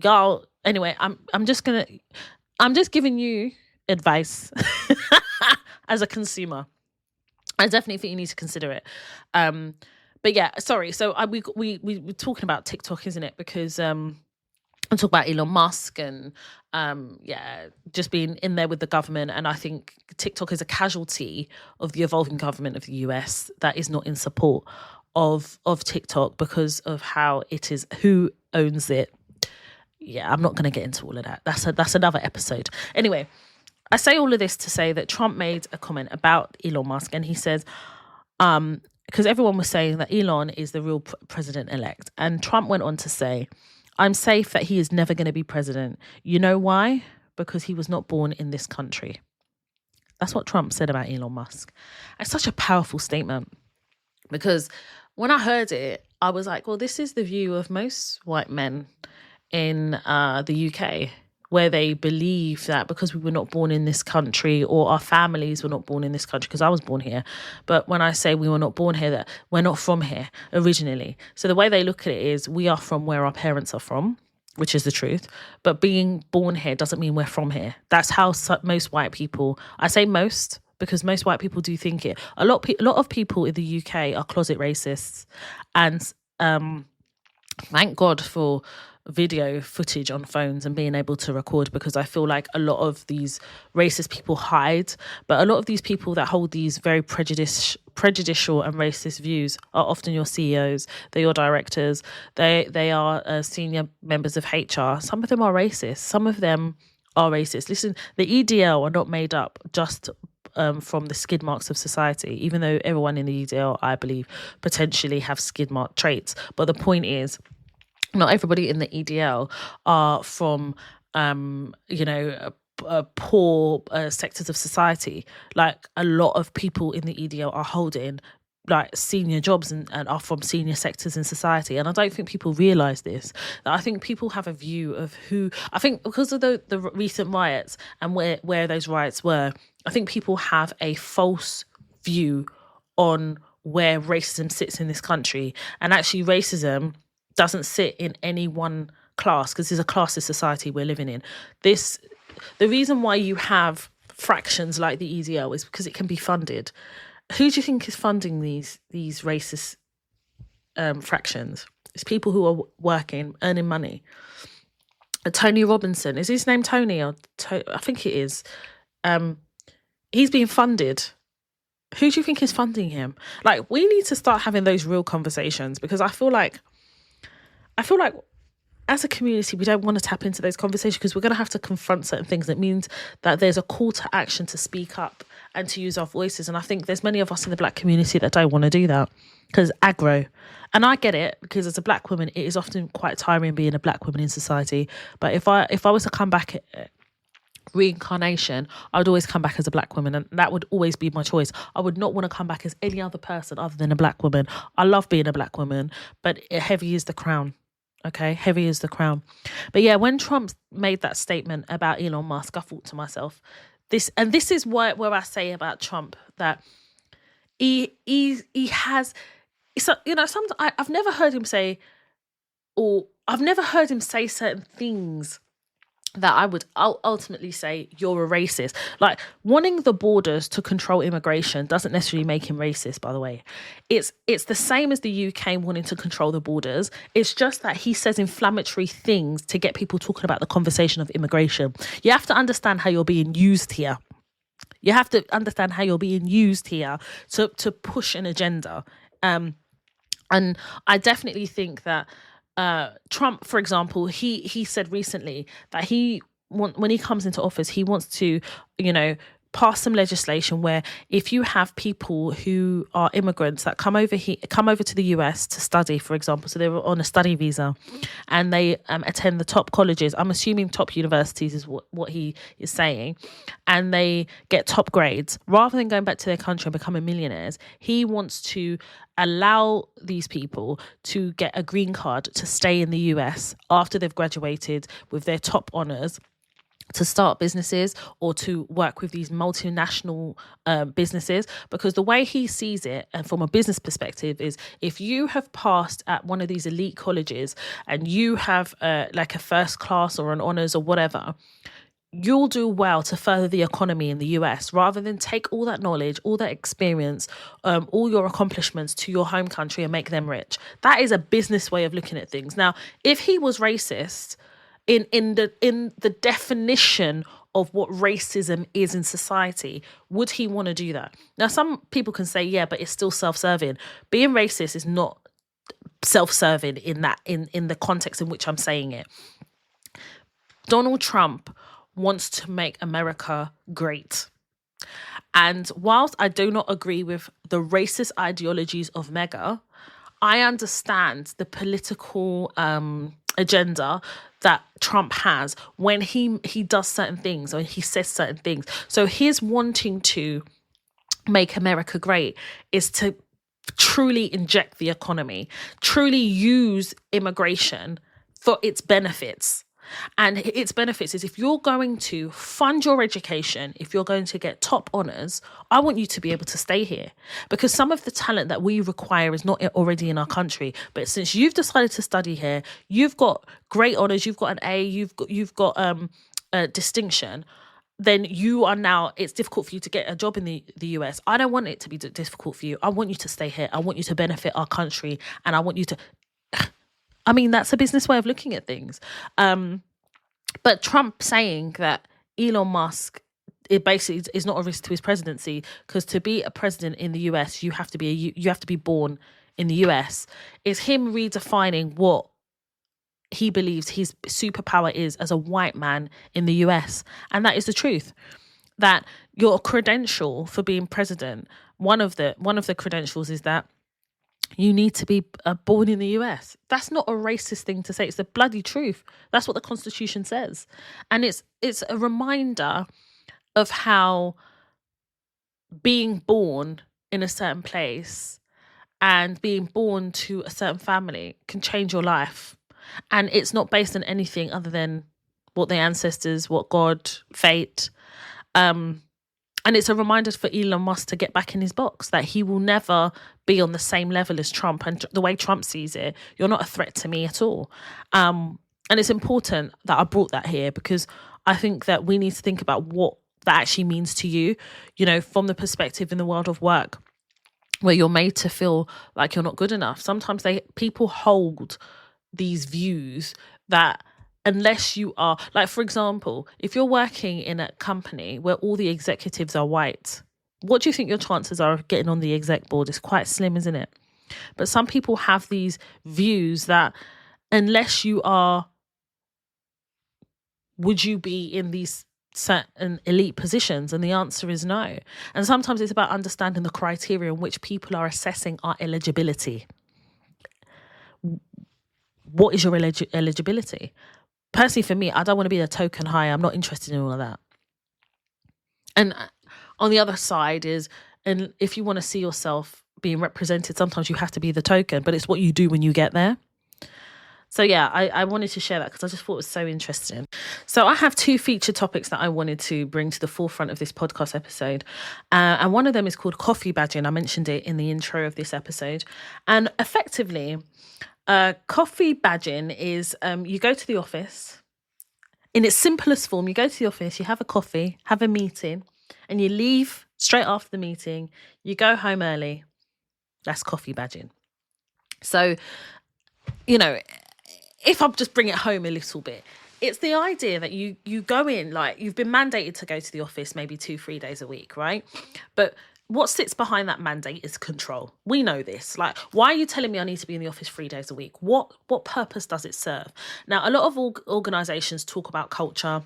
Y'all, anyway, I'm just giving you advice as a consumer. I definitely think you need to consider it. But yeah, sorry. So we were talking about TikTok, isn't it? Because I'm talking about Elon Musk and just being in there with the government. And I think TikTok is a casualty of the evolving government of the US that is not in support of TikTok because of how it is, who owns it. Yeah, I'm not going to get into all of that. That's another episode. Anyway, I say all of this to say that Trump made a comment about Elon Musk, and he says, because everyone was saying that Elon is the real president-elect. And Trump went on to say, I'm safe that he is never going to be president. You know why? Because he was not born in this country. That's what Trump said about Elon Musk. It's such a powerful statement, because when I heard it, I was like, well, this is the view of most white men in the UK, where they believe that because we were not born in this country, or our families were not born in this country, because I was born here. But when I say we were not born here, that we're not from here originally. So the way they look at it is we are from where our parents are from, which is the truth. But being born here doesn't mean we're from here. That's how most white people, I say most, because most white people do think it. A lot of people in the UK are closet racists. And thank God for video footage on phones and being able to record, because I feel like a lot of these racist people hide, but a lot of these people that hold these very prejudicial and racist views are often your CEOs, they're your directors, they are senior members of HR. Some of them are racist. Listen, the EDL are not made up just from the skid marks of society, even though everyone in the EDL, I believe, potentially have skid mark traits. But the point is, not everybody in the EDL are from, poor sectors of society. Like, a lot of people in the EDL are holding like senior jobs and are from senior sectors in society, and I don't think people realize this. I think people have a view of who, I think because of the recent riots and where those riots were, I think people have a false view on where racism sits in this country. And actually racism doesn't sit in any one class, because there's a classist society we're living in. The reason why you have fractions like the EDL is because it can be funded. Who do you think is funding these racist fractions? It's people who are working, earning money. Tony Robinson, is his name Tony? I think it is. He's being funded. Who do you think is funding him? Like, we need to start having those real conversations, because I feel like as a community, we don't want to tap into those conversations, because we're going to have to confront certain things. It means that there's a call to action to speak up and to use our voices. And I think there's many of us in the Black community that don't want to do that, because aggro. And I get it, because as a Black woman, it is often quite tiring being a Black woman in society. But if I was to come back at reincarnation, I'd always come back as a Black woman, and that would always be my choice. I would not want to come back as any other person other than a Black woman. I love being a Black woman, but heavy is the crown. Okay, heavy is the crown. But yeah, when Trump made that statement about Elon Musk, I thought to myself, this is where I say about Trump that he has, so, sometimes I've never heard him say certain things that I would ultimately say you're a racist. Like, wanting the borders to control immigration doesn't necessarily make him racist, by the way. It's the same as the UK wanting to control the borders. It's just that he says inflammatory things to get people talking about the conversation of immigration. You have to understand how you're being used here. You have to understand how you're being used here to push an agenda. And I definitely think that Trump, for example, he said recently that when he comes into office, he wants to, pass some legislation where if you have people who are immigrants that come over to the US to study, for example, so they're on a study visa and they attend the top colleges, I'm assuming top universities is what he is saying, and they get top grades, rather than going back to their country and becoming millionaires, he wants to allow these people to get a green card to stay in the US after they've graduated with their top honors, to start businesses or to work with these multinational businesses. Because the way he sees it, and from a business perspective, is if you have passed at one of these elite colleges and you have like a first class or an honors or whatever, you'll do well to further the economy in the US, rather than take all that knowledge, all that experience, all your accomplishments to your home country and make them rich. That is a business way of looking at things. Now, if he was racist, in the definition of what racism is in society, would he want to do that? Now, some people can say, yeah, but it's still self-serving. Being racist is not self-serving in the context in which I'm saying it. Donald Trump wants to make America great. And whilst I do not agree with the racist ideologies of MAGA, I understand the political agenda that Trump has when he does certain things or he says certain things. So his wanting to make America great is to truly inject the economy, truly use immigration for its benefits. And its benefits is, if you're going to fund your education, if you're going to get top honours, I want you to be able to stay here, because some of the talent that we require is not already in our country. But since you've decided to study here, you've got great honours, you've got an A, you've got a distinction, then you are now, it's difficult for you to get a job in the US. I don't want it to be difficult for you. I want you to stay here. I want you to benefit our country, and I want you to... I mean, that's a business way of looking at things. But Trump saying that Elon Musk, it basically is not a risk to his presidency, because to be a president in the US, you have to be born in the US, is him redefining what he believes his superpower is as a white man in the US. And that is the truth. That, your credential for being president, one of the credentials is that you need to be born in the US. That's not a racist thing to say. It's the bloody truth. That's what the Constitution says. And it's a reminder of how being born in a certain place and being born to a certain family can change your life. And it's not based on anything other than what the ancestors, what God, fate. And it's a reminder for Elon Musk to get back in his box, that he will never be on the same level as Trump. And the way Trump sees it, you're not a threat to me at all. And it's important that I brought that here, because I think that we need to think about what that actually means to you, from the perspective in the world of work, where you're made to feel like you're not good enough. Sometimes people hold these views that unless you are, like, for example, if you're working in a company where all the executives are white, what do you think your chances are of getting on the exec board? It's quite slim, isn't it? But some people have these views that unless you are, would you be in these certain elite positions? And the answer is no. And sometimes it's about understanding the criteria in which people are assessing our eligibility. What is your eligibility? Personally, for me, I don't want to be a token hire. I'm not interested in all of that. And on the other side is, and if you want to see yourself being represented, sometimes you have to be the token, but it's what you do when you get there. So yeah, I wanted to share that because I just thought it was so interesting. So I have 2 featured topics that I wanted to bring to the forefront of this podcast episode. And one of them is called coffee badging. I mentioned it in the intro of this episode. And effectively, coffee badging is you go to the office. In its simplest form, you go to the office, you have a coffee, have a meeting, and you leave straight after the meeting. You go home early. That's coffee badging. So, if I just bring it home a little bit, it's the idea that you go in, like, you've been mandated to go to the office maybe 2-3 days a week, right? But what sits behind that mandate is control. We know this. Like, why are you telling me I need to be in the office 3 days a week? What purpose does it serve? Now, a lot of organizations talk about culture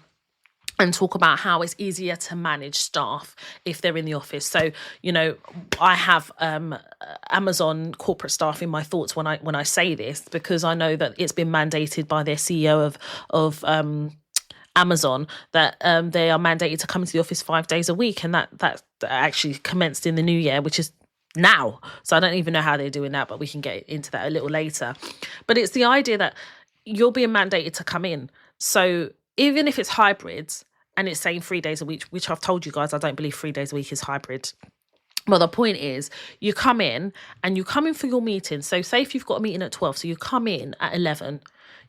and talk about how it's easier to manage staff if they're in the office. So, I have Amazon corporate staff in my thoughts when I say this, because I know that it's been mandated by their CEO of Amazon that they are mandated to come into the office 5 days a week, and that actually commenced in the new year, which is now. So I don't even know how they're doing that, but we can get into that a little later. But it's the idea that you're being mandated to come in. So even if it's hybrids and it's saying 3 days a week, which I've told you guys, I don't believe 3 days a week is hybrid. Well, the point is, you come in for your meeting. So say if you've got a meeting at 12, so you come in at 11,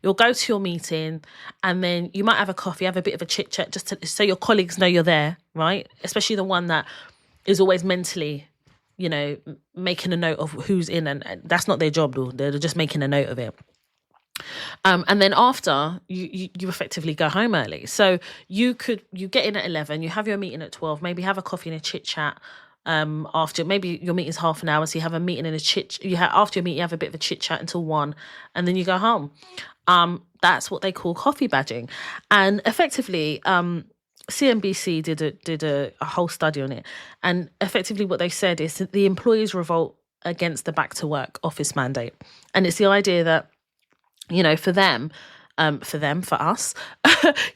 you'll go to your meeting, and then you might have a coffee, have a bit of a chit chat, just so your colleagues know you're there, right? Especially the one that is always mentally, making a note of who's in, and that's not their job, though. They're just making a note of it. And then after, you effectively go home early. So you get in at 11, you have your meeting at 12, maybe have a coffee and a chit chat. After, maybe your meeting's half an hour, so you have a meeting and after your meeting you have a bit of a chit chat until 1, and then you go home. That's what they call coffee badging. And effectively, CNBC did a whole study on it, and effectively what they said is that the employees revolt against the back to work office mandate. And it's the idea that, for us,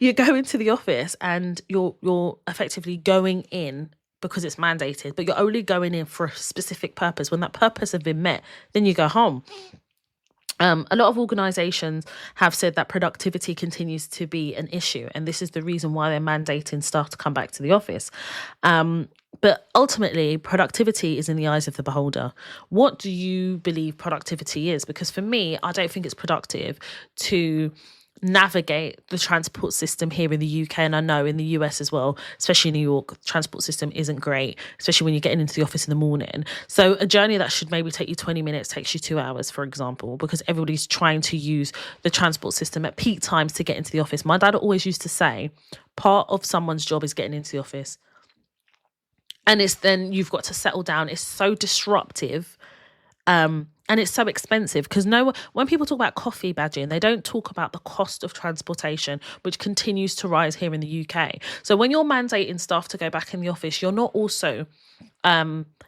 you go into the office and you're effectively going in because it's mandated, but you're only going in for a specific purpose. When that purpose has been met, then you go home. A lot of organisations have said that productivity continues to be an issue, and this is the reason why they're mandating staff to come back to the office. But ultimately, productivity is in the eyes of the beholder. What do you believe productivity is? Because for me, I don't think it's productive to navigate the transport system here in the UK, and I know in the US as well, especially in New York, the transport system isn't great, especially when you're getting into the office in the morning. So a journey that should maybe take you 20 minutes takes you 2 hours, for example, because everybody's trying to use the transport system at peak times to get into the office. My dad always used to say, part of someone's job is getting into the office. And it's then you've got to settle down. It's so disruptive. And And it's so expensive because when people talk about coffee badging, they don't talk about the cost of transportation, which continues to rise here in the UK. So when you're mandating staff to go back in the office, you're not also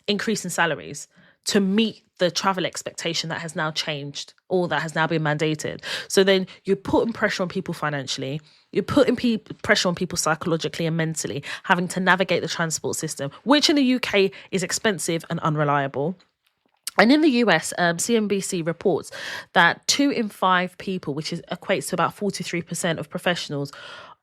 increasing salaries to meet the travel expectation that has now changed or that has now been mandated. So then you're putting pressure on people financially, you're putting pressure on people psychologically and mentally, having to navigate the transport system, which in the UK is expensive and unreliable. And in the US, CNBC reports that 2 in 5 people, which equates to about 43% of professionals,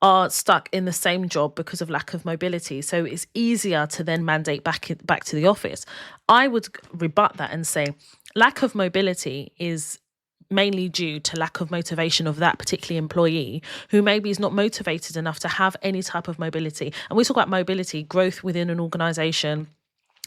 are stuck in the same job because of lack of mobility. So it's easier to then mandate back to the office. I would rebut that and say lack of mobility is mainly due to lack of motivation of that particular employee who maybe is not motivated enough to have any type of mobility. And we talk about mobility, growth within an organisation.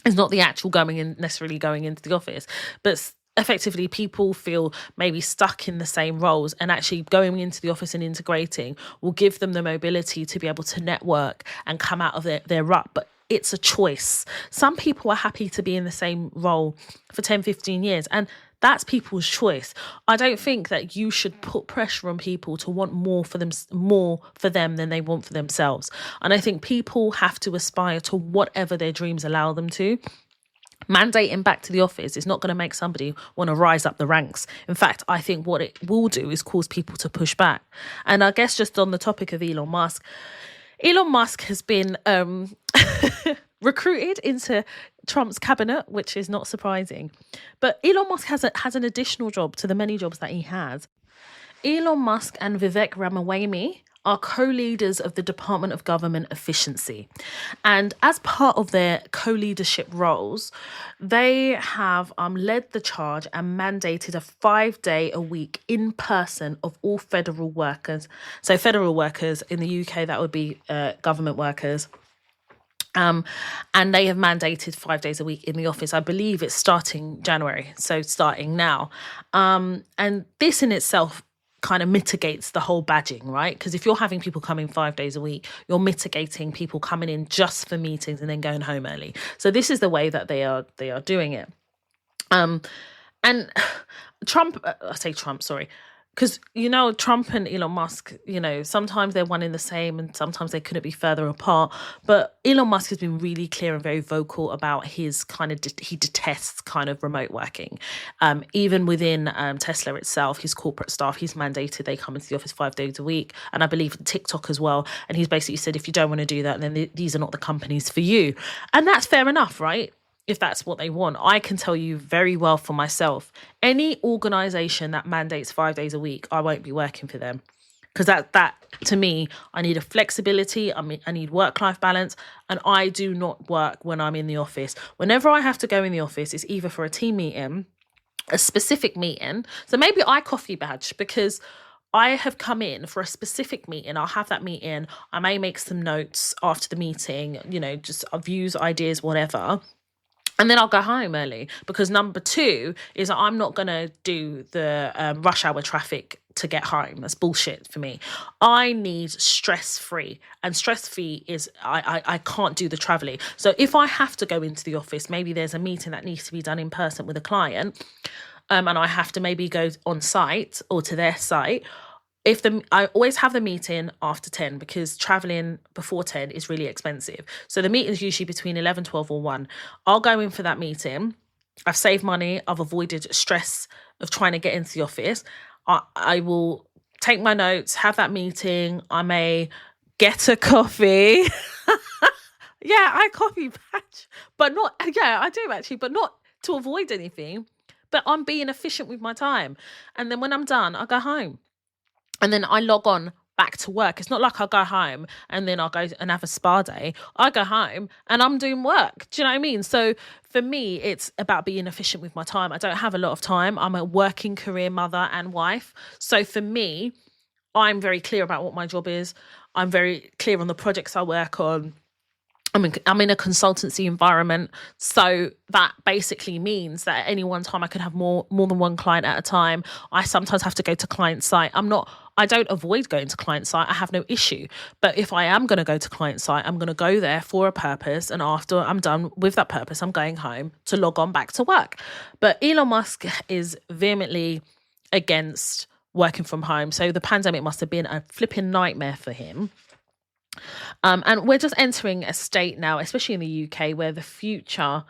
It's not the actual necessarily going into the office, but effectively people feel maybe stuck in the same roles, and actually going into the office and integrating will give them the mobility to be able to network and come out of their rut. But it's a choice. Some people are happy to be in the same role for 10, 15 years, and that's people's choice. I don't think that you should put pressure on people to want more for them than they want for themselves. And I think people have to aspire to whatever their dreams allow them to. Mandating back to the office is not going to make somebody want to rise up the ranks. In fact, I think what it will do is cause people to push back. And I guess just on the topic of Elon Musk has been recruited into Trump's cabinet, which is not surprising. But Elon Musk has an additional job to the many jobs that he has. Elon Musk and Vivek Ramaswamy are co-leaders of the Department of Government Efficiency. And as part of their co-leadership roles, they have led the charge and mandated a 5-day-a-week in person of all federal workers. So federal workers in the UK, that would be government workers. And they have mandated 5 days a week in the office. I believe it's starting January, so starting now. And this in itself kind of mitigates the whole badging, right? Because if you're having people coming 5 days a week, you're mitigating people coming in just for meetings and then going home early. So this is the way that they are doing it. And because, Trump and Elon Musk, sometimes they're one in the same and sometimes they couldn't be further apart. But Elon Musk has been really clear and very vocal about his he detests kind of remote working. Even within Tesla itself, his corporate staff, he's mandated they come into the office 5 days a week. And I believe TikTok as well. And he's basically said, if you don't want to do that, then these are not the companies for you. And that's fair enough, right? If that's what they want. I can tell you very well for myself, any organisation that mandates 5 days a week, I won't be working for them. Because that to me, I need a flexibility, I need work-life balance, and I do not work when I'm in the office. Whenever I have to go in the office, it's either for a team meeting, a specific meeting. So maybe I coffee badge because I have come in for a specific meeting. I'll have that meeting. I may make some notes after the meeting, just views, ideas, whatever. And then I'll go home early because number 2 is I'm not going to do the rush hour traffic to get home. That's bullshit for me. I need stress-free, and stress-free is I can't do the travelling. So if I have to go into the office, maybe there's a meeting that needs to be done in person with a client, and I have to maybe go on site or to their site. I always have the meeting after 10 because traveling before 10 is really expensive. So the meeting is usually between 11, 12 or 1. I'll go in for that meeting. I've saved money. I've avoided stress of trying to get into the office. I will take my notes, have that meeting. I may get a coffee. Yeah, I coffee patch. I do actually, but not to avoid anything. But I'm being efficient with my time. And then when I'm done, I'll go home. And then I log on back to work. It's not like I'll go home and then I'll go and have a spa day. I go home and I'm doing work. Do you know what I mean? So for me, it's about being efficient with my time. I don't have a lot of time. I'm a working career mother and wife. So for me, I'm very clear about what my job is. I'm very clear on the projects I work on. I'm in a consultancy environment, so that basically means that at any one time I could have more than one client at a time. I sometimes have to go to client site. I don't avoid going to client site. I have no issue. But if I am going to go to client site, I'm going to go there for a purpose, and after I'm done with that purpose, I'm going home to log on back to work. But Elon Musk is vehemently against working from home. So the pandemic must have been a flipping nightmare for him. And we're just entering a state now, especially in the UK, where the future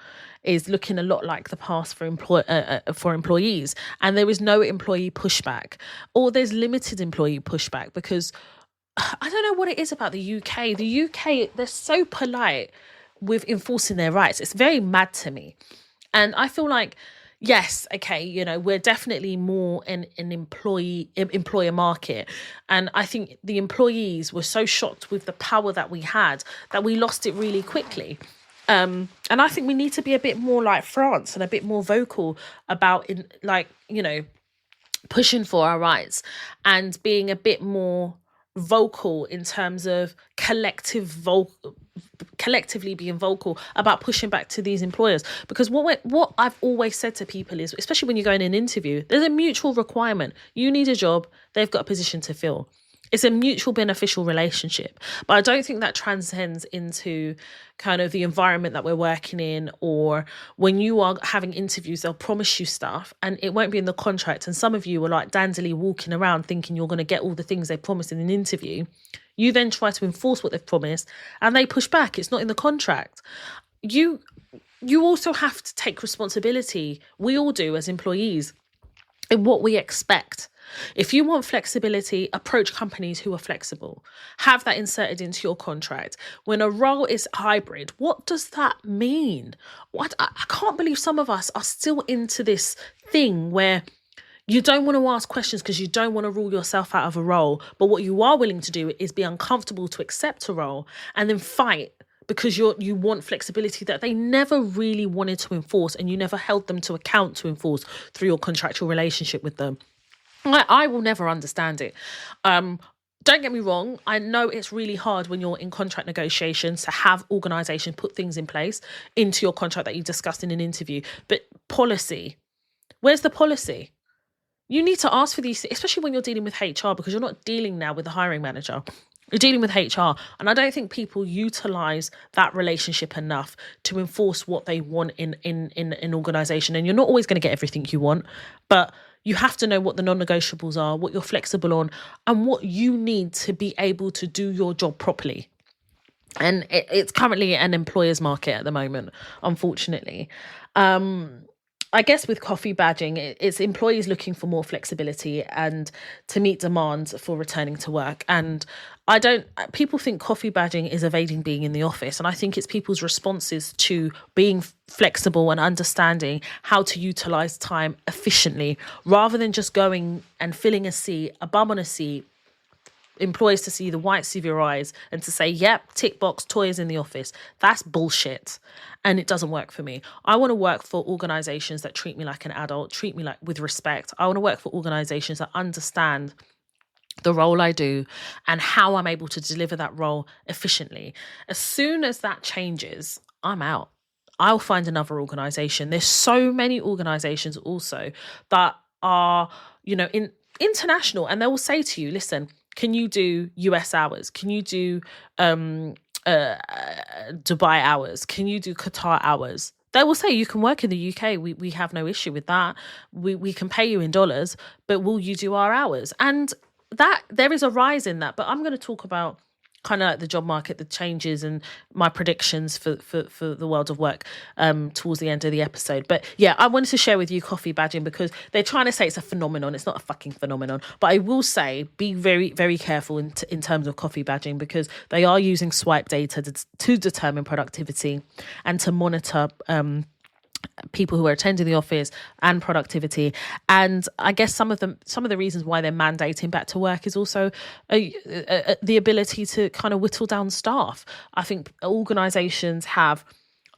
is looking a lot like the past for employees, and there is no employee pushback, or there's limited employee pushback, because I don't know what it is about the UK. The UK, they're so polite with enforcing their rights. It's very mad to me, and I feel like, yes, okay, we're definitely more an employer market. And I think the employees were so shocked with the power that we had that we lost it really quickly. And I think we need to be a bit more like France and a bit more vocal about, pushing for our rights and being a bit more vocal in terms of collectively being vocal about pushing back to these employers. Because what I've always said to people is, especially when you go in an interview, there's a mutual requirement. You need a job, they've got a position to fill. It's a mutual beneficial relationship. But I don't think that transcends into kind of the environment that we're working in, or when you are having interviews, they'll promise you stuff and it won't be in the contract. And some of you are like dandily walking around thinking you're going to get all the things they promised in an interview. You then try to enforce what they've promised and they push back. It's not in the contract. You also have to take responsibility. We all do as employees in what we expect. If you want flexibility, approach companies who are flexible. Have that inserted into your contract. When a role is hybrid, what does that mean? I can't believe some of us are still into this thing where you don't want to ask questions because you don't want to rule yourself out of a role. But what you are willing to do is be uncomfortable to accept a role and then fight because you want flexibility that they never really wanted to enforce, and you never held them to account to enforce through your contractual relationship with them. I will never understand it. Don't get me wrong. I know it's really hard when you're in contract negotiations to have organisations put things in place into your contract that you discussed in an interview. But policy, where's the policy? You need to ask for these, especially when you're dealing with HR, because you're not dealing now with the hiring manager. You're dealing with HR. And I don't think people utilise that relationship enough to enforce what they want in an organisation. And you're not always going to get everything you want, but you have to know what the non-negotiables are, what you're flexible on, and what you need to be able to do your job properly. And it's currently an employer's market at the moment, unfortunately. I guess with coffee badging, it's employees looking for more flexibility and to meet demands for returning to work. And people think coffee badging is evading being in the office. And I think it's people's responses to being flexible and understanding how to utilize time efficiently, rather than just going and filling a seat, a bum on a seat, employees to see the whites of your eyes and to say, yep, tick box, toys in the office. That's bullshit. And it doesn't work for me. I want to work for organizations that treat me like an adult, treat me like with respect. I want to work for organizations that understand the role I do and how I'm able to deliver that role efficiently. As soon as that changes, I'm out. I'll find another organization. There's so many organizations also that are, international, and they will say to you, listen, can you do US hours? Can you do Dubai hours? Can you do Qatar hours? They will say you can work in the UK. We have no issue with that. We can pay you in dollars, but will you do our hours? And that there is a rise in that. But I'm going to talk about kind of like the job market, the changes, and my predictions for the world of work towards the end of the episode. But yeah, I wanted to share with you coffee badging because they're trying to say it's a phenomenon. It's not a fucking phenomenon. But I will say be very, very careful in terms of coffee badging, because they are using swipe data to determine productivity and to monitor people who are attending the office and productivity. And I guess some of the reasons why they're mandating back to work is also the ability to kind of whittle down staff. I think organizations have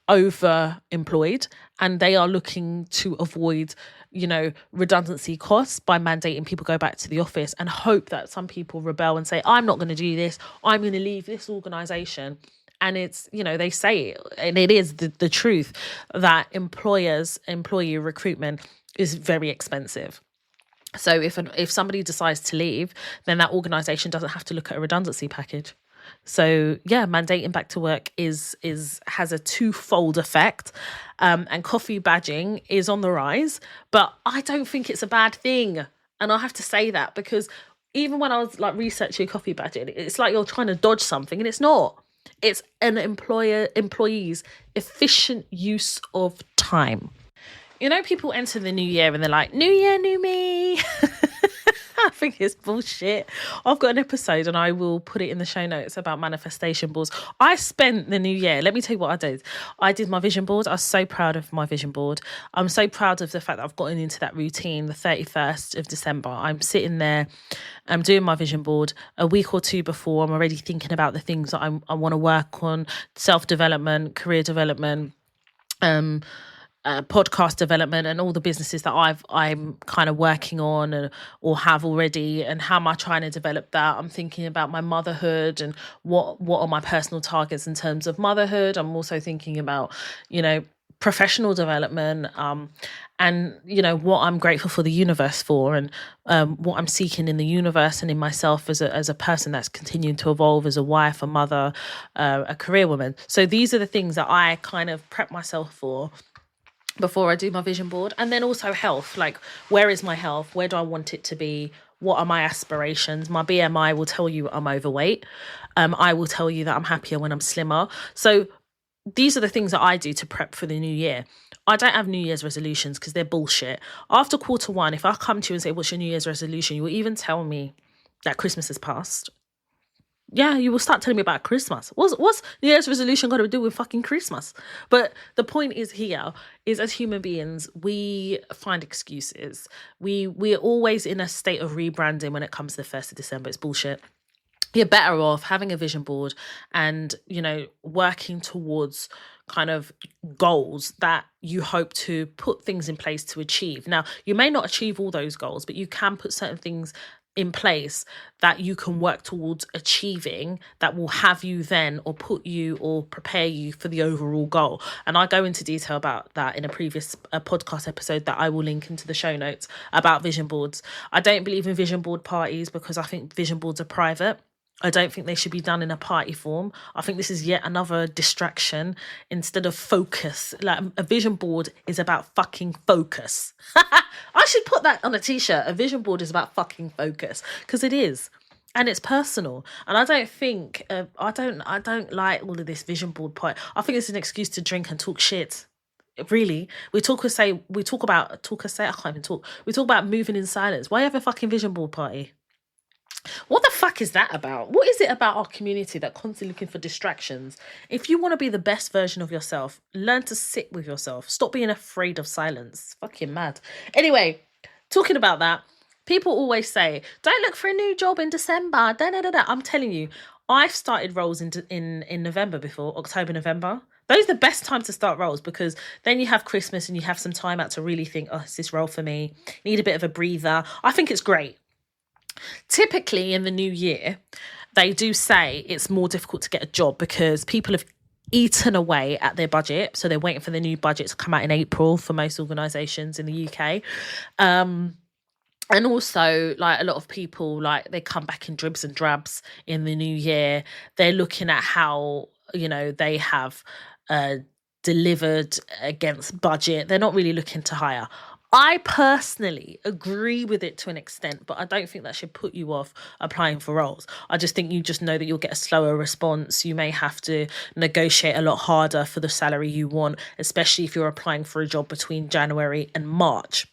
over employed and they are looking to avoid redundancy costs by mandating people go back to the office, and hope that some people rebel and say, I'm not going to do this, I'm going to leave this organization. And it's, they say it, and it is the truth, that employee recruitment is very expensive. So if somebody decides to leave, then that organisation doesn't have to look at a redundancy package. So yeah, mandating back to work has a twofold effect, and coffee badging is on the rise. But I don't think it's a bad thing, and I have to say that, because even when I was like researching coffee badging, it's like you're trying to dodge something, and it's not. It's an employee's efficient use of time. People enter the new year and they're like, new year, new me. I think it's bullshit. I've got an episode, and I will put it in the show notes, about manifestation boards. I spent the new year, let me tell you what I did. I did my vision board. I was so proud of my vision board. I'm so proud of the fact that I've gotten into that routine. The 31st of December, I'm sitting there, I'm doing my vision board. A week or two before, I'm already thinking about the things that I want to work on: self-development, career development, podcast development, and all the businesses that I'm kind of working on or have already, and how am I trying to develop that. I'm thinking about my motherhood and what are my personal targets in terms of motherhood. I'm also thinking about, professional development, and what I'm grateful for the universe for, and what I'm seeking in the universe and in myself as a person that's continuing to evolve as a wife, a mother, a career woman. So these are the things that I kind of prep myself for before I do my vision board. And then also health, like, where is my health? Where do I want it to be? What are my aspirations? My BMI will tell you I'm overweight. I will tell you that I'm happier when I'm slimmer. So these are the things that I do to prep for the new year. I don't have New Year's resolutions because they're bullshit. After Q1, if I come to you and say, what's your New Year's resolution? You will even tell me that Christmas has passed. Yeah, you will start telling me about Christmas. What's New Year's resolution got to do with fucking Christmas? But the point is here is, as human beings, we find excuses. We're always in a state of rebranding when it comes to the 1st of December. It's bullshit. You're better off having a vision board and, working towards kind of goals that you hope to put things in place to achieve. Now, you may not achieve all those goals, but you can put certain things in place that you can work towards achieving, that will have you then, or put you or prepare you for the overall goal. And I go into detail about that in a previous podcast episode that I will link into the show notes, about vision boards. I don't believe in vision board parties because I think vision boards are private. I don't think they should be done in a party form. I think this is yet another distraction instead of focus. Like, a vision board is about fucking focus. I should put that on a t-shirt. A vision board is about fucking focus, because it is. And it's personal. And I don't think, I don't like all of this vision board part. I think it's an excuse to drink and talk shit. Really, we talk about moving in silence. Why have a fucking vision board party? What the fuck is that about? What is it about our community that constantly looking for distractions? If you want to be the best version of yourself, learn to sit with yourself. Stop being afraid of silence. Fucking mad. Anyway, talking about that, people always say, don't look for a new job in December. I'm telling you, I've started roles in November before, October, November. Those are the best times to start roles, because then you have Christmas and you have some time out to really think, oh, is this role for me? Need a bit of a breather. I think it's great. Typically in the new year, they do say it's more difficult to get a job because people have eaten away at their budget. So they're waiting for the new budget to come out in April for most organisations in the UK. And also, like, a lot of people, like, they come back in dribs and drabs in the new year. They're looking at how, they have delivered against budget. They're not really looking to hire. I personally agree with it to an extent, but I don't think that should put you off applying for roles. I just think you just know that you'll get a slower response. You may have to negotiate a lot harder for the salary you want, especially if you're applying for a job between January and March.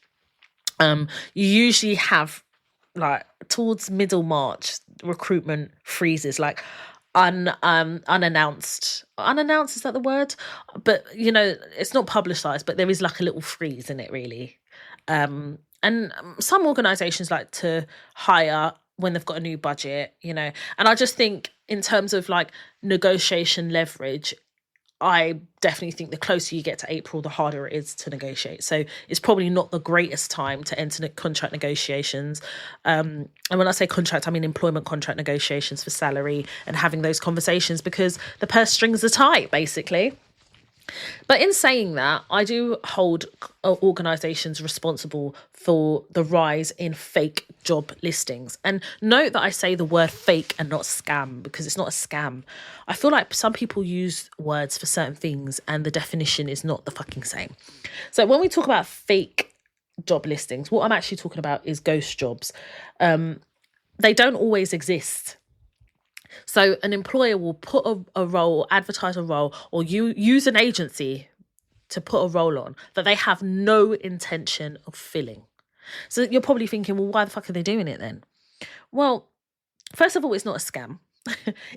You usually have, like, towards middle March, recruitment freezes, like, unannounced. Unannounced, is that the word? But, it's not publicised, but there is like a little freeze in it, really. And some organisations like to hire when they've got a new budget, and I just think in terms of like negotiation leverage, I definitely think the closer you get to April, the harder it is to negotiate. So it's probably not the greatest time to enter contract negotiations. And when I say contract, I mean employment contract negotiations for salary and having those conversations, because the purse strings are tight, basically. But in saying that, I do hold organisations responsible for the rise in fake job listings. And note that I say the word fake and not scam, because it's not a scam. I feel like some people use words for certain things and the definition is not the fucking same. So when we talk about fake job listings, what I'm actually talking about is ghost jobs. They don't always exist. So an employer will put a role, advertise a role, or use an agency to put a role on that they have no intention of filling. So you're probably thinking, well, why the fuck are they doing it then? Well, first of all, it's not a scam.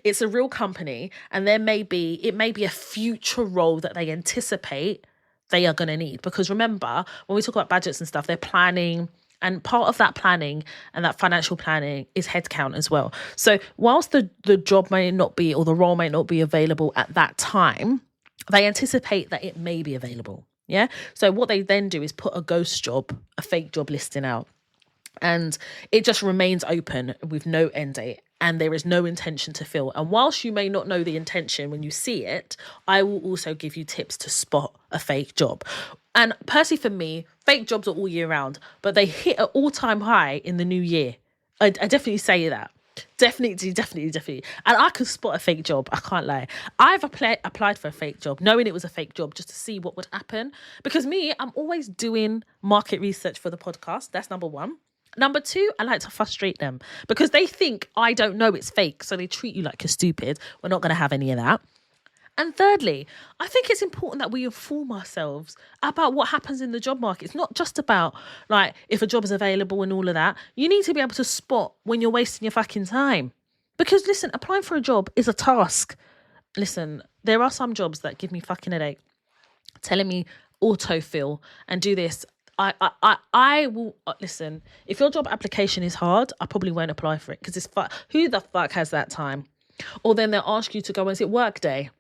It's a real company, and it may be a future role that they anticipate they are going to need. Because remember, when we talk about budgets and stuff, they're planning. And part of that planning and that financial planning is headcount as well. So whilst the job may not be, or the role may not be available at that time, they anticipate that it may be available. Yeah. So what they then do is put a ghost job, a fake job listing out. And it just remains open with no end date. And there is no intention to fill. And whilst you may not know the intention when you see it, I will also give you tips to spot a fake job. And personally, for me, fake jobs are all year round, but they hit an all-time high in the new year. I definitely say that. Definitely. And I could spot a fake job. I can't lie. I've applied for a fake job, knowing it was a fake job, just to see what would happen. Because I'm always doing market research for the podcast. That's number one. Number two, I like to frustrate them because they think I don't know it's fake. So they treat you like you're stupid. We're not going to have any of that. And thirdly, I think it's important that we inform ourselves about what happens in the job market. It's not just about like if a job is available and all of that. You need to be able to spot when you're wasting your fucking time. Because listen, applying for a job is a task. Listen, there are some jobs that give me fucking headache. Telling me autofill and do this. I will listen. If your job application is hard, I probably won't apply for it because it's who the fuck has that time? Or then they'll ask you to go and is it Workday,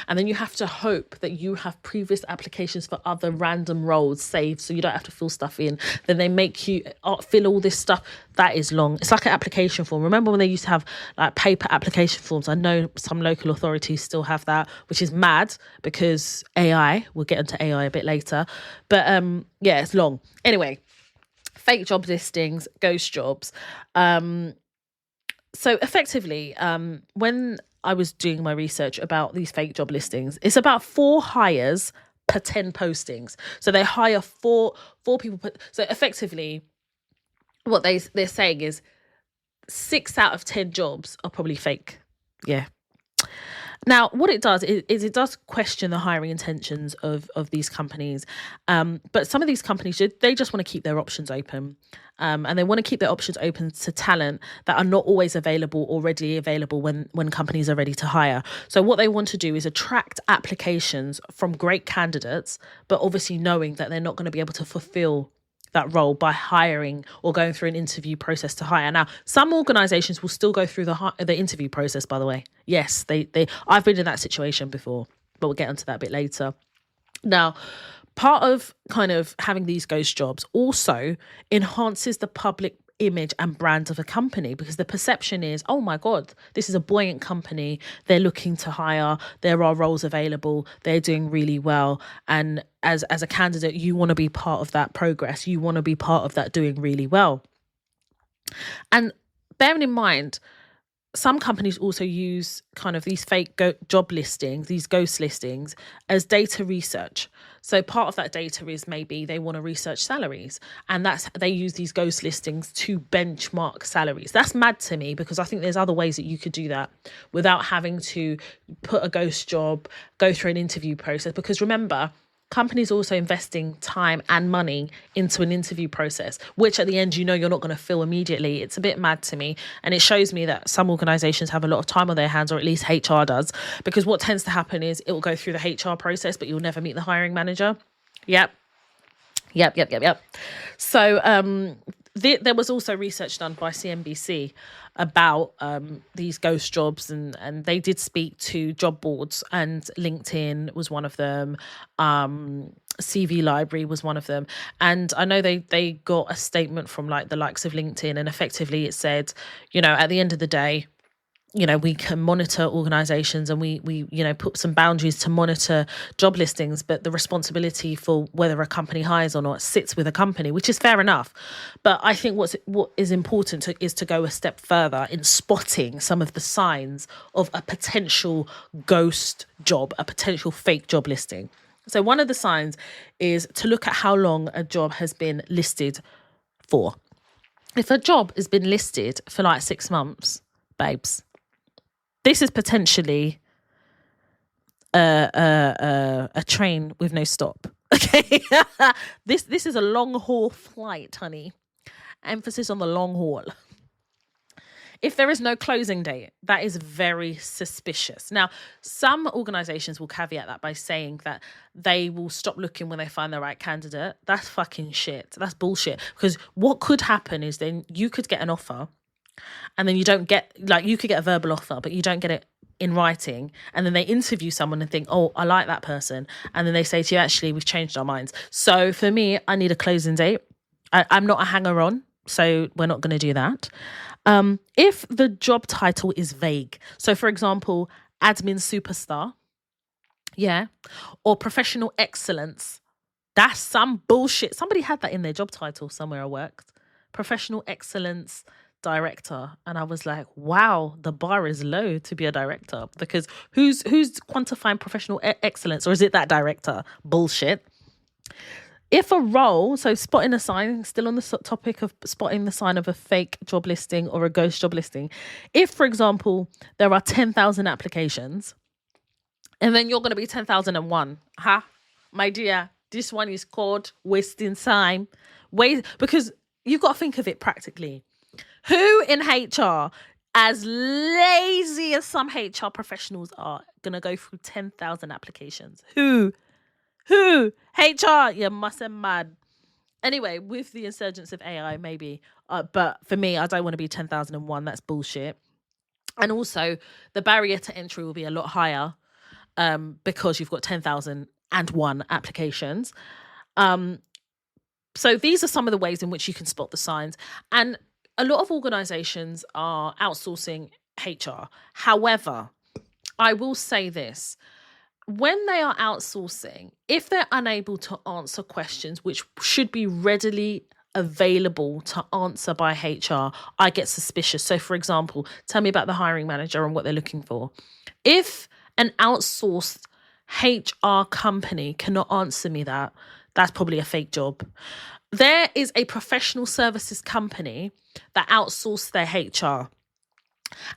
and then you have to hope that you have previous applications for other random roles saved so you don't have to fill stuff in. Then they make you fill all this stuff. That is long. It's like an application form. Remember when they used to have like paper application forms? I know some local authorities still have that, which is mad because AI, we'll get into AI a bit later, but yeah, it's long. Anyway, fake job listings, ghost jobs. So effectively, when I was doing my research about these fake job listings, it's about 4 hires per 10 postings. So they hire four people. So effectively, what they're saying is 6 out of 10 jobs are probably fake. Yeah. Now, what it does is it does question the hiring intentions of these companies. But some of these companies, they just want to keep their options open. And they want to keep their options open to talent that are not always available or readily available when companies are ready to hire. So what they want to do is attract applications from great candidates, but obviously knowing that they're not going to be able to fulfill that role by hiring or going through an interview process to hire. Now, some organizations will still go through the interview process, by the way. Yes, I've been in that situation before, but we'll get into that a bit later. Now, part of kind of having these ghost jobs also enhances the public image and brand of a company, because the perception is, oh my God, this is a buoyant company. They're looking to hire. There are roles available. They're doing really well. And as a candidate, you want to be part of that progress. You want to be part of that doing really well. And bearing in mind, some companies also use kind of these fake job listings, these ghost listings, as data research. So part of that data is maybe they want to research salaries, and they use these ghost listings to benchmark salaries. That's mad to me, because I think there's other ways that you could do that without having to put a ghost job, go through an interview process. Because remember, companies also investing time and money into an interview process, which at the end, you're not going to fill immediately. It's a bit mad to me. And it shows me that some organizations have a lot of time on their hands, or at least HR does, because what tends to happen is it will go through the HR process, but you'll never meet the hiring manager. Yep. So there was also research done by CNBC about these ghost jobs, and they did speak to job boards, and LinkedIn was one of them. CV Library was one of them, and I know they got a statement from like the likes of LinkedIn, and effectively it said, at the end of the day, we can monitor organizations, and we put some boundaries to monitor job listings, but the responsibility for whether a company hires or not sits with a company, which is fair enough. But I think what is important is to go a step further in spotting some of the signs of a potential ghost job, a potential fake job listing. So one of the signs is to look at how long a job has been listed for. If a job has been listed for like 6 months, babes, this is potentially a train with no stop. Okay, this is a long haul flight, honey. Emphasis on the long haul. If there is no closing date, that is very suspicious. Now, some organizations will caveat that by saying that they will stop looking when they find the right candidate. That's fucking shit. That's bullshit. Because what could happen is then you could get an offer, and then you don't get, like, you could get a verbal offer, but you don't get it in writing. And then they interview someone and think, oh, I like that person. And then they say to you, actually, we've changed our minds. So for me, I need a closing date. I'm not a hanger on, so we're not going to do that. If the job title is vague, so for example, admin superstar, yeah, or professional excellence, that's some bullshit. Somebody had that in their job title somewhere I worked. Professional excellence director, and I was like, wow, the bar is low to be a director, because who's quantifying professional excellence, or is it that director? Bullshit. If a role, so spotting a sign, still on the topic of spotting the sign of a fake job listing or a ghost job listing, if, for example, there are 10,000 applications and then you're going to be 10,001, my dear, this one is called wasting time. Because you've got to think of it practically. Who in HR, as lazy as some HR professionals are, going to go through 10,000 applications? Who? HR, you must have mad. Anyway, with the insurgence of AI, maybe. But for me, I don't want to be 10,001. That's bullshit. And also, the barrier to entry will be a lot higher because you've got 10,001 applications. So these are some of the ways in which you can spot the signs. And a lot of organizations are outsourcing HR. However, I will say this. When they are outsourcing, if they're unable to answer questions which should be readily available to answer by HR, I get suspicious. So, for example, tell me about the hiring manager and what they're looking for. If an outsourced HR company cannot answer me that, that's probably a fake job. There is a professional services company that outsource their HR,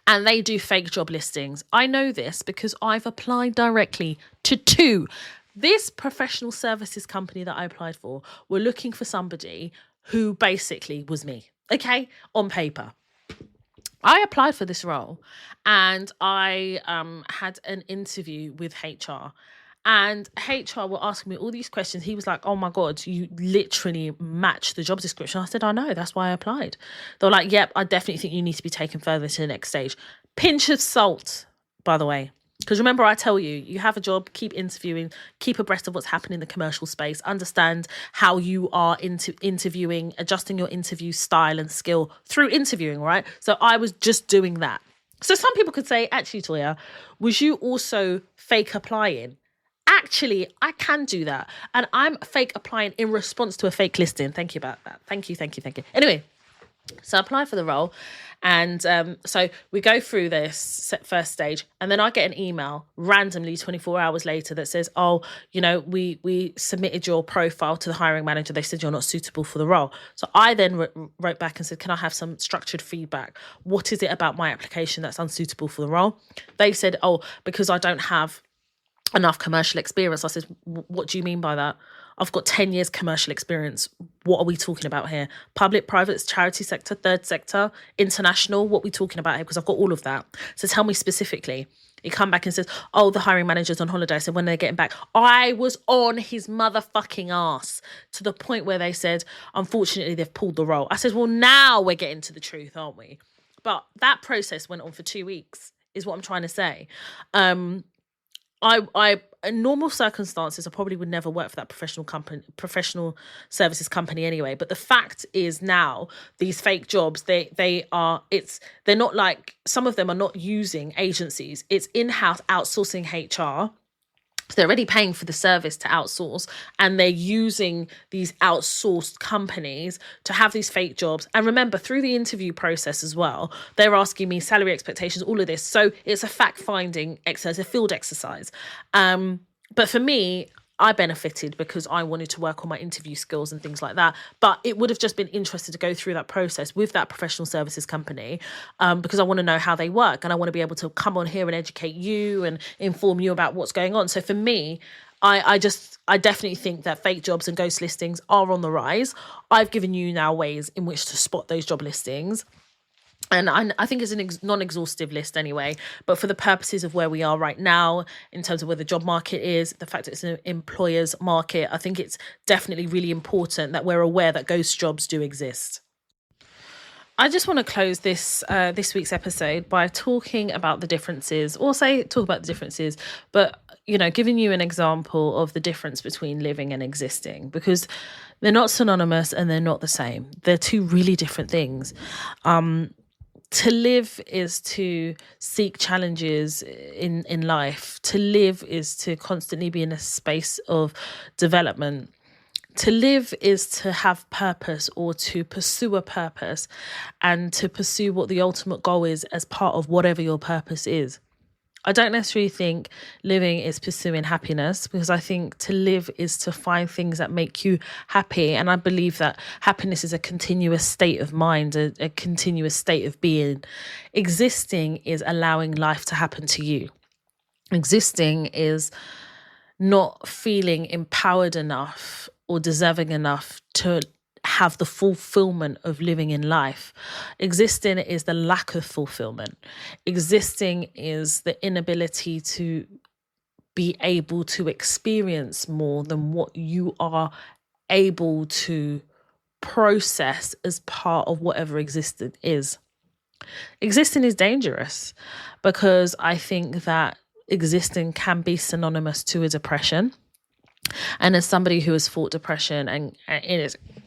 and they do fake job listings. I know this because I've applied directly to 2. This professional services company that I applied for were looking for somebody who basically was me, okay, on paper. I applied for this role, and I had an interview with HR. And HR were asking me all these questions. He was like, oh my God, you literally match the job description. I said, I know, that's why I applied. They were like, yep, I definitely think you need to be taken further to the next stage. Pinch of salt, by the way. Because remember, I tell you, you have a job, keep interviewing, keep abreast of what's happening in the commercial space, understand how you are interviewing, adjusting your interview style and skill through interviewing, right? So I was just doing that. So some people could say, actually, Toya, was you also fake applying? Actually, I can do that. And I'm fake applying in response to a fake listing. Thank you about that. Thank you. Anyway, so I apply for the role. And so we go through this first stage. And then I get an email randomly 24 hours later that says, oh, we submitted your profile to the hiring manager. They said you're not suitable for the role. So I then wrote back and said, can I have some structured feedback? What is it about my application that's unsuitable for the role? They said, oh, because I don't have enough commercial experience. I said, what do you mean by that? I've got 10 years commercial experience. What are we talking about here? Public, private, charity sector, third sector, international, what are we talking about here? Because I've got all of that. So tell me specifically. He come back and says, oh, the hiring manager's on holiday. So when they're getting back, I was on his motherfucking ass to the point where they said, unfortunately, they've pulled the role. I said, well, now we're getting to the truth, aren't we? But that process went on for 2 weeks, is what I'm trying to say. In normal circumstances, I probably would never work for that professional services company anyway. But the fact is now these fake jobs, they're not like, some of them are not using agencies. It's in-house outsourcing HR. So they're already paying for the service to outsource, and they're using these outsourced companies to have these fake jobs. And remember, through the interview process as well, they're asking me salary expectations, all of this. So it's a fact-finding exercise, a field exercise. But for me, I benefited because I wanted to work on my interview skills and things like that. But it would have just been interesting to go through that process with that professional services company, because I want to know how they work, and I want to be able to come on here and educate you and inform you about what's going on. So for me, I definitely think that fake jobs and ghost listings are on the rise. I've given you now ways in which to spot those job listings. And I think it's a non-exhaustive list anyway, but for the purposes of where we are right now, in terms of where the job market is, the fact that it's an employer's market, I think it's definitely really important that we're aware that ghost jobs do exist. I just want to close this week's episode by talking about the differences, but giving you an example of the difference between living and existing, because they're not synonymous and they're not the same. They're two really different things. To live is to seek challenges in life. To live is to constantly be in a space of development. To live is to have purpose, or to pursue a purpose, and to pursue what the ultimate goal is as part of whatever your purpose is. I don't necessarily think living is pursuing happiness, because I think to live is to find things that make you happy. And I believe that happiness is a continuous state of mind, a continuous state of being. Existing is allowing life to happen to you. Existing is not feeling empowered enough or deserving enough to have the fulfillment of living in life. Existing is the lack of fulfillment. Existing is the inability to be able to experience more than what you are able to process as part of whatever existence is. Existing is dangerous, because I think that existing can be synonymous to a depression. And as somebody who has fought depression and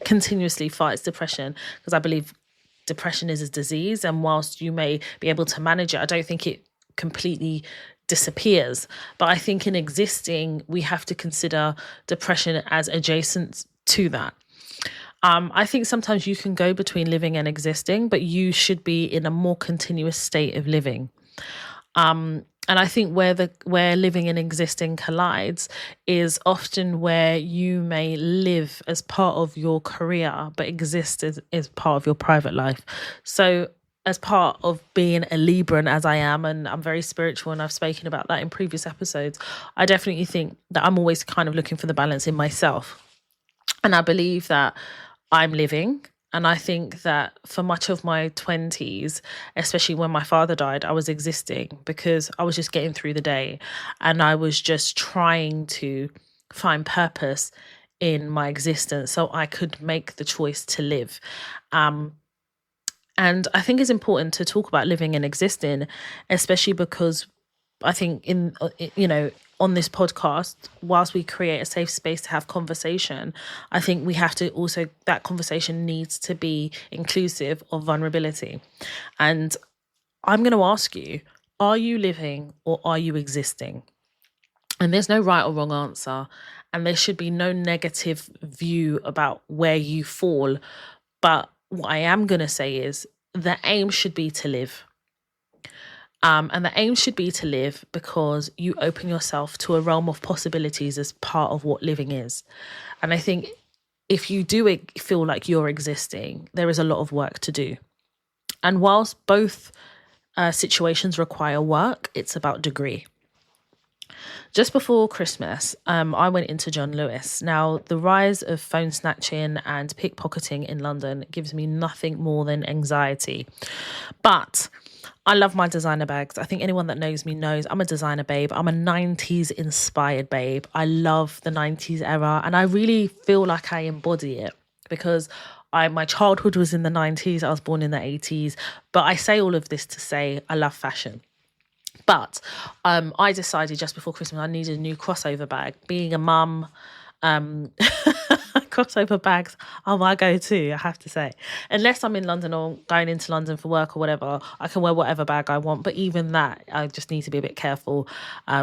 continuously fights depression, because I believe depression is a disease, and whilst you may be able to manage it, I don't think it completely disappears. But I think in existing, we have to consider depression as adjacent to that. I think sometimes you can go between living and existing, but you should be in a more continuous state of living. And I think where living and existing collides is often where you may live as part of your career, but exist as part of your private life. So as part of being a Libran, as I am, and I'm very spiritual, and I've spoken about that in previous episodes, I definitely think that I'm always kind of looking for the balance in myself. And I believe that I'm living. And I think that for much of my 20s, especially when my father died, I was existing, because I was just getting through the day, and I was just trying to find purpose in my existence so I could make the choice to live. And I think it's important to talk about living and existing, especially because I think on this podcast, whilst we create a safe space to have conversation, I think we have to also, that conversation needs to be inclusive of vulnerability. And I'm going to ask you, are you living or are you existing? And there's no right or wrong answer, and there should be no negative view about where you fall. But what I am going to say is the aim should be to live. And the aim should be to live because you open yourself to a realm of possibilities as part of what living is. And I think if you do feel like you're existing, there is a lot of work to do. And whilst both situations require work, it's about degree. Just before Christmas, I went into John Lewis. Now, the rise of phone snatching and pickpocketing in London gives me nothing more than anxiety. But I love my designer bags. I think anyone that knows me knows I'm a designer babe. I'm a 90s inspired babe. I love the 90s era, and I really feel like I embody it because my childhood was in the 90s. I was born in the 80s. But I say all of this to say I love fashion. But I decided just before Christmas I needed a new crossover bag. Being a mum, crossover bags are my go-to, I have to say. Unless I'm in London or going into London for work or whatever, I can wear whatever bag I want. But even that, I just need to be a bit careful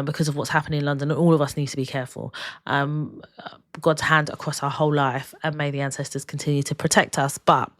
because of what's happening in London. All of us need to be careful. God's hand across our whole life, and may the ancestors continue to protect us. But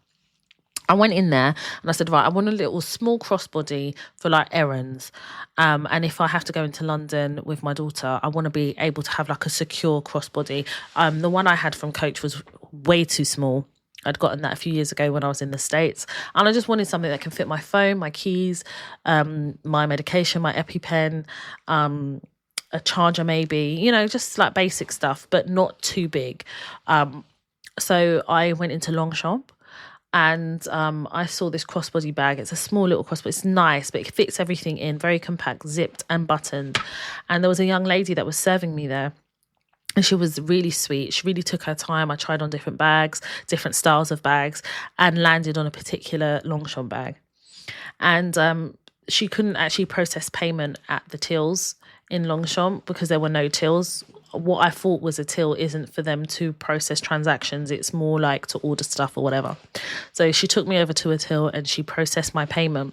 I went in there and I said, right, I want a little small crossbody for like errands. And if I have to go into London with my daughter, I want to be able to have like a secure crossbody. The one I had from Coach was way too small. I'd gotten that a few years ago when I was in the States. And I just wanted something that can fit my phone, my keys, my medication, my EpiPen, a charger maybe, just like basic stuff, but not too big. So I went into Longchamp. And I saw this crossbody bag. It's a small little crossbody. It's nice, but it fits everything in, very compact, zipped and buttoned. And there was a young lady that was serving me there. And she was really sweet. She really took her time. I tried on different bags, different styles of bags, and landed on a particular Longchamp bag. And she couldn't actually process payment at the tills in Longchamp because there were no tills. What I thought was a till isn't for them to process transactions. It's more like to order stuff or whatever. So she took me over to a till and she processed my payment.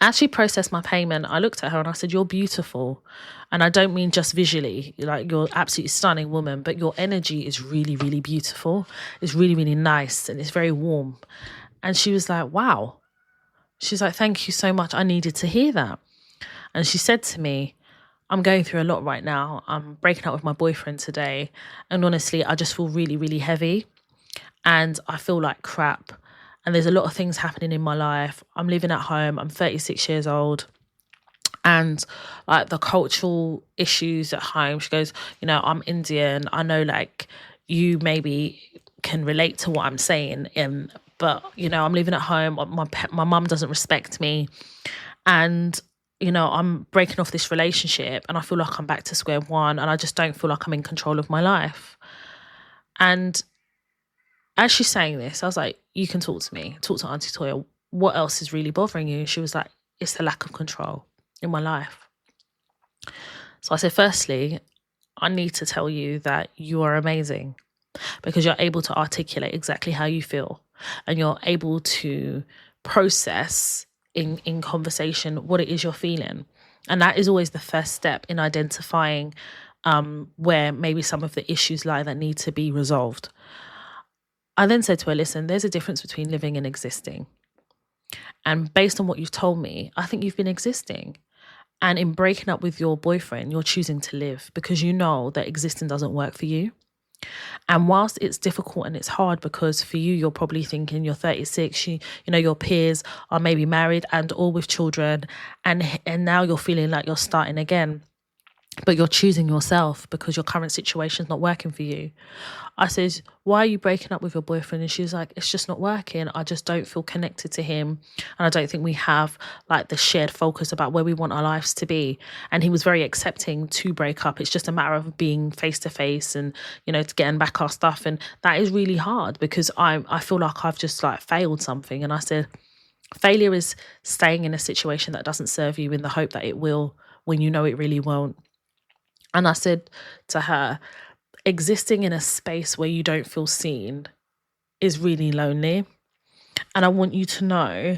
As she processed my payment, I looked at her and I said, "You're beautiful." And I don't mean just visually, like you're absolutely stunning woman, but your energy is really, really beautiful. It's really, really nice and it's very warm. And she was like, "Wow." She's like, "Thank you so much. I needed to hear that." And she said to me, "I'm going through a lot right now. I'm breaking up with my boyfriend today. And honestly, I just feel really, really heavy. And I feel like crap. And there's a lot of things happening in my life. I'm living at home. I'm 36 years old. And like the cultural issues at home," she goes, "I'm Indian. I know like you maybe can relate to what I'm saying. But, I'm living at home. My mum doesn't respect me. And I'm breaking off this relationship and I feel like I'm back to square one and I just don't feel like I'm in control of my life." And as she's saying this, I was like, "You can talk to me, talk to Auntie Toya. What else is really bothering you?" She was like, "It's the lack of control in my life." So I said, "Firstly, I need to tell you that you are amazing because you're able to articulate exactly how you feel and you're able to process in conversation what it is you're feeling. And that is always the first step in identifying where maybe some of the issues lie that need to be resolved." I then said to her, "Listen, there's a difference between living and existing. And based on what you've told me, I think you've been existing. And in breaking up with your boyfriend, you're choosing to live because you know that existing doesn't work for you. And whilst it's difficult and it's hard because for you, you're probably thinking you're 36, your peers are maybe married and all with children. And now you're feeling like you're starting again, but you're choosing yourself because your current situation's not working for you." I said, "Why are you breaking up with your boyfriend?" And she was like, "It's just not working. I just don't feel connected to him. And I don't think we have like the shared focus about where we want our lives to be." And he was very accepting to break up. It's just a matter of being face to face and, to getting back our stuff. And that is really hard because I feel like I've just like failed something. And I said, failure is staying in a situation that doesn't serve you in the hope that it will when you know it really won't. And I said to her, existing in a space where you don't feel seen is really lonely. And I want you to know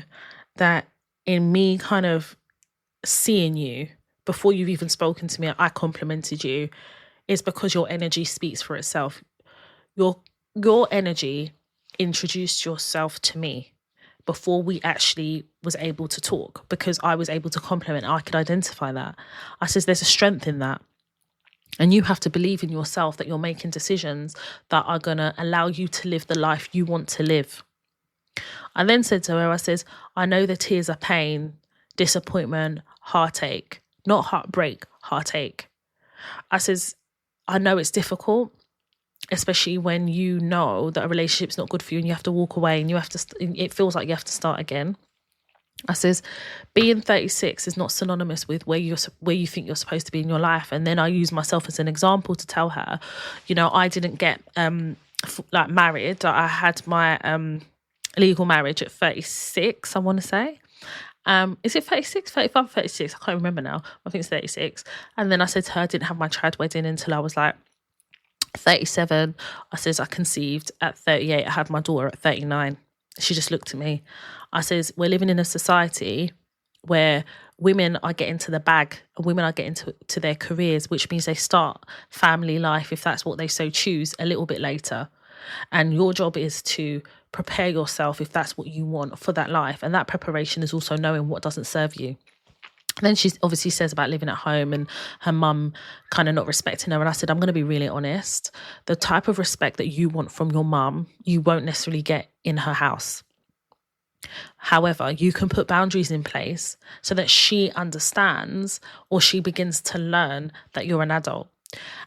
that in me kind of seeing you before you've even spoken to me, I complimented you, is because your energy speaks for itself. Your energy introduced yourself to me before we actually was able to talk because I was able to compliment. I could identify that. I said, there's a strength in that. And you have to believe in yourself that you're making decisions that are going to allow you to live the life you want to live. I then said to her, I said, "I know the tears are pain, disappointment, heartache, not heartbreak, heartache. I says, I know it's difficult, especially when you know that a relationship's not good for you and you have to walk away and it feels like you have to start again. I says, being 36 is not synonymous with where you think you're supposed to be in your life. And then I use myself as an example to tell her, I didn't get married. I had my legal marriage at 36, I want to say. Is it 36, 35, 36? I can't remember now. I think it's 36. And then I said to her, I didn't have my trad wedding until I was like 37. I says, I conceived at 38. I had my daughter at 39. She just looked at me. I says, we're living in a society where women are getting to the bag and women are getting to their careers, which means they start family life, if that's what they so choose, a little bit later. And your job is to prepare yourself, if that's what you want, for that life. And that preparation is also knowing what doesn't serve you. Then she obviously says about living at home and her mum kind of not respecting her. And I said, I'm going to be really honest. The type of respect that you want from your mum, you won't necessarily get in her house. However, you can put boundaries in place so that she understands, or she begins to learn that you're an adult.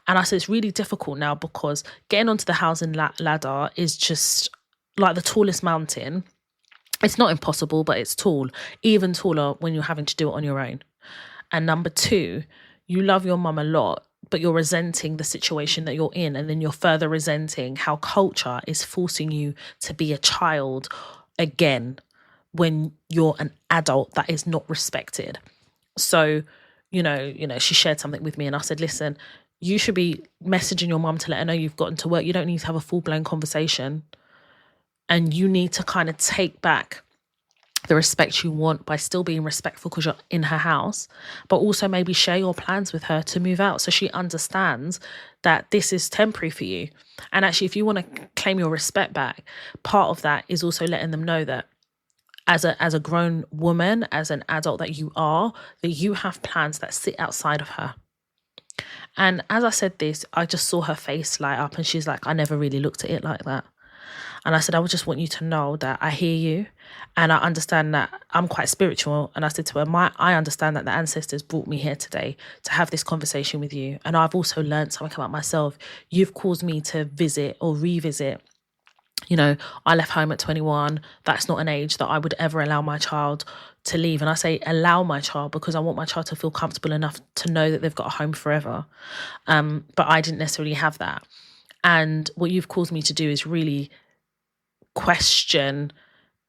And I said, it's really difficult now because getting onto the housing ladder is just like the tallest mountain. It's not impossible, but it's tall, even taller when you're having to do it on your own. And number two, you love your mum a lot, but you're resenting the situation that you're in. And then you're further resenting how culture is forcing you to be a child again when you're an adult that is not respected. So, she shared something with me and I said, listen, you should be messaging your mum to let her know you've gotten to work. You don't need to have a full-blown conversation. And you need to kind of take back the respect you want by still being respectful because you're in her house, but also maybe share your plans with her to move out so she understands that this is temporary for you. And actually, if you want to claim your respect back, part of that is also letting them know that as a grown woman, as an adult that you are, that you have plans that sit outside of her. And as I said this, I just saw her face light up and she's like, I never really looked at it like that. And I said, I would just want you to know that I hear you and I understand that I'm quite spiritual. And I said to her, I understand that the ancestors brought me here today to have this conversation with you. And I've also learned something about myself. You've caused me to visit or revisit. I left home at 21. That's not an age that I would ever allow my child to leave. And I say allow my child because I want my child to feel comfortable enough to know that they've got a home forever. But I didn't necessarily have that. And what you've caused me to do is really question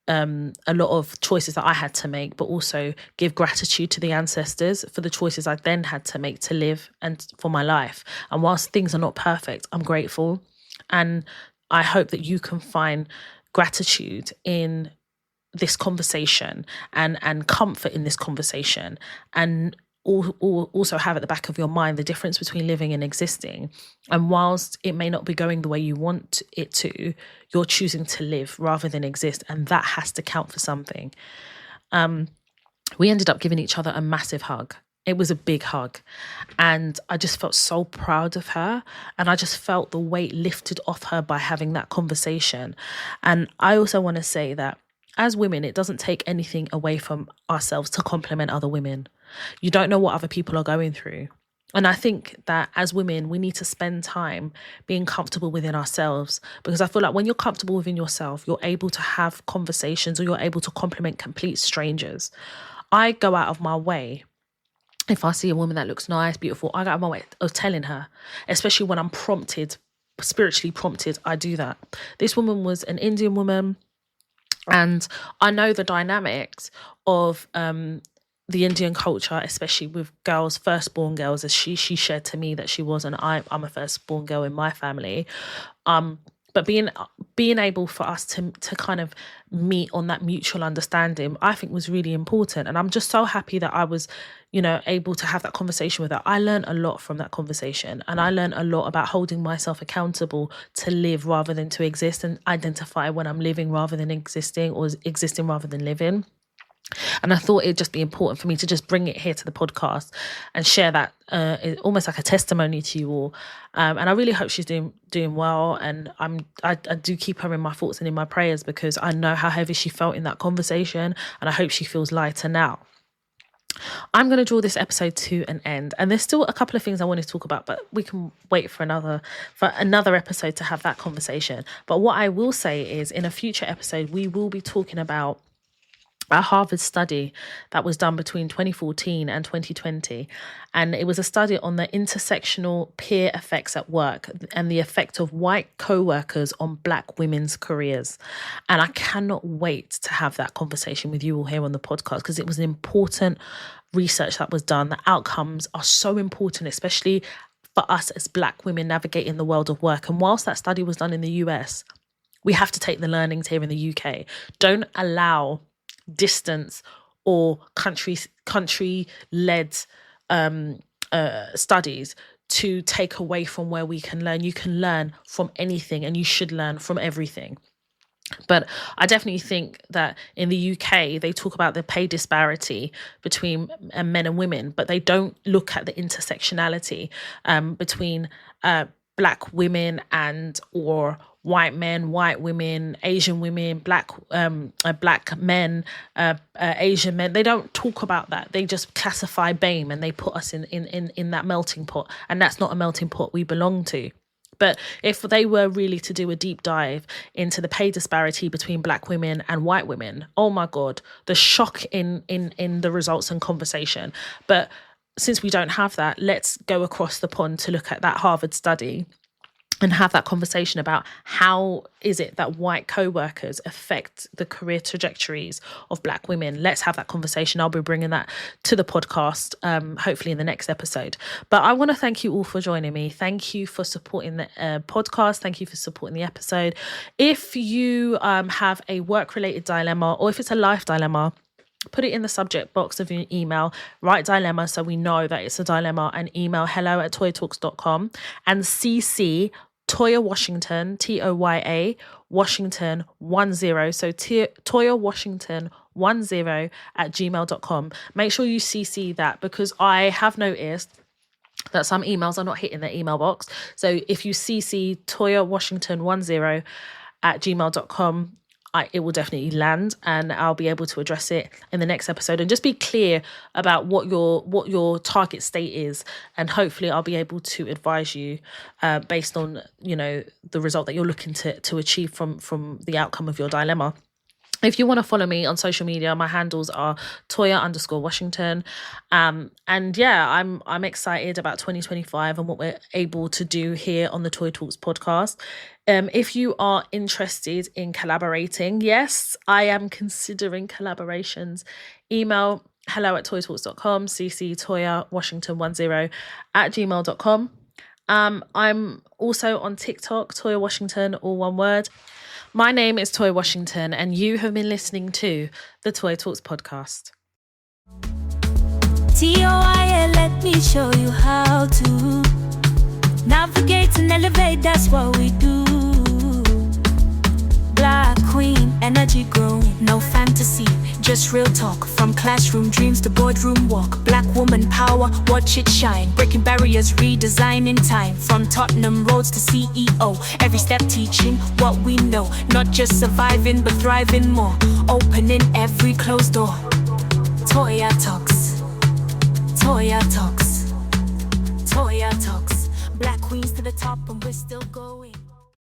a lot of choices that I had to make, but also give gratitude to the ancestors for the choices I then had to make to live and for my life. And whilst things are not perfect, I'm grateful. And I hope that you can find gratitude in this conversation and comfort in this conversation, and also have at the back of your mind the difference between living and existing. And whilst it may not be going the way you want it to, you're choosing to live rather than exist, and that has to count for something. We ended up giving each other a massive hug. It was a big hug. And I just felt so proud of her. And I just felt the weight lifted off her by having that conversation. And I also want to say that as women, it doesn't take anything away from ourselves to compliment other women. You don't know what other people are going through. And I think that as women, we need to spend time being comfortable within ourselves, because I feel like when you're comfortable within yourself, you're able to have conversations or you're able to compliment complete strangers. I go out of my way. If I see a woman that looks nice, beautiful, I go out of my way of telling her, especially when I'm prompted, spiritually prompted, I do that. This woman was an Indian woman, and I know the dynamics of the Indian culture, especially with girls, firstborn girls, as she shared to me that she was, and I'm a firstborn girl in my family. But being able for us to kind of meet on that mutual understanding, I think was really important. And I'm just so happy that I was, able to have that conversation with her. I learned a lot from that conversation, and I learned a lot about holding myself accountable to live rather than to exist, and identify when I'm living rather than existing, or existing rather than living. And I thought it'd just be important for me to just bring it here to the podcast and share that almost like a testimony to you all. And I really hope she's doing well. And I do keep her in my thoughts and in my prayers, because I know how heavy she felt in that conversation, and I hope she feels lighter now. I'm going to draw this episode to an end, and there's still a couple of things I want to talk about, but we can wait for another episode to have that conversation. But what I will say is, in a future episode, we will be talking about a Harvard study that was done between 2014 and 2020. And it was a study on the intersectional peer effects at work and the effect of white co-workers on Black women's careers. And I cannot wait to have that conversation with you all here on the podcast, because it was an important research that was done. The outcomes are so important, especially for us as Black women navigating the world of work. And whilst that study was done in the US, we have to take the learnings here in the UK. Don't allow distance or country-led studies to take away from where we can learn. You can learn from anything, and you should learn from everything. But I definitely think that in the UK, they talk about the pay disparity between men and women, but they don't look at the intersectionality between Black women and or white men, white women, Asian women, black men, Asian men. They don't talk about that. They just classify BAME and they put us in that melting pot. And that's not a melting pot we belong to. But if they were really to do a deep dive into the pay disparity between Black women and white women, oh my God, the shock in the results and conversation. But since we don't have that, let's go across the pond to look at that Harvard study and have that conversation about how is it that white co-workers affect the career trajectories of Black women. Let's have that conversation. I'll be bringing that to the podcast, hopefully in the next episode. But I want to thank you all for joining me. Thank you for supporting the podcast. Thank you for supporting the episode. If you have a work-related dilemma, or if it's a life dilemma, put it in the subject box of your email. Write dilemma so we know that it's a dilemma, and email hello@toyatalks.com and CC Toya Washington, Toya Washington 10. So Toya Washington 10 at gmail.com. Make sure you CC that, because I have noticed that some emails are not hitting the email box. So if you CC Toya Washington 10 at gmail.com, it will definitely land, and I'll be able to address it in the next episode, and just be clear about what your target state is, and hopefully I'll be able to advise you based on the result that you're looking to achieve from the outcome of your dilemma. If you want to follow me on social media, my handles are Toya_Washington. And yeah, I'm excited about 2025 and what we're able to do here on the Toy Talks podcast. If you are interested in collaborating, yes, I am considering collaborations. Email hello@toytalks.com, CC Toya Washington 10 at gmail.com. I'm also on TikTok, Toya Washington, all one word. My name is Toya Washington, and you have been listening to the Toy Talks podcast. TOIA, let me show you how to navigate and elevate, that's what we do. Black queen, energy growing, no fantasy, just real talk. From classroom dreams to boardroom walk. Black woman power, watch it shine. Breaking barriers, redesigning time. From Tottenham roads to CEO, every step teaching what we know. Not just surviving, but thriving more. Opening every closed door. Toya Talks. Toya Talks. Toya Talks. Black queens to the top, and we're still going.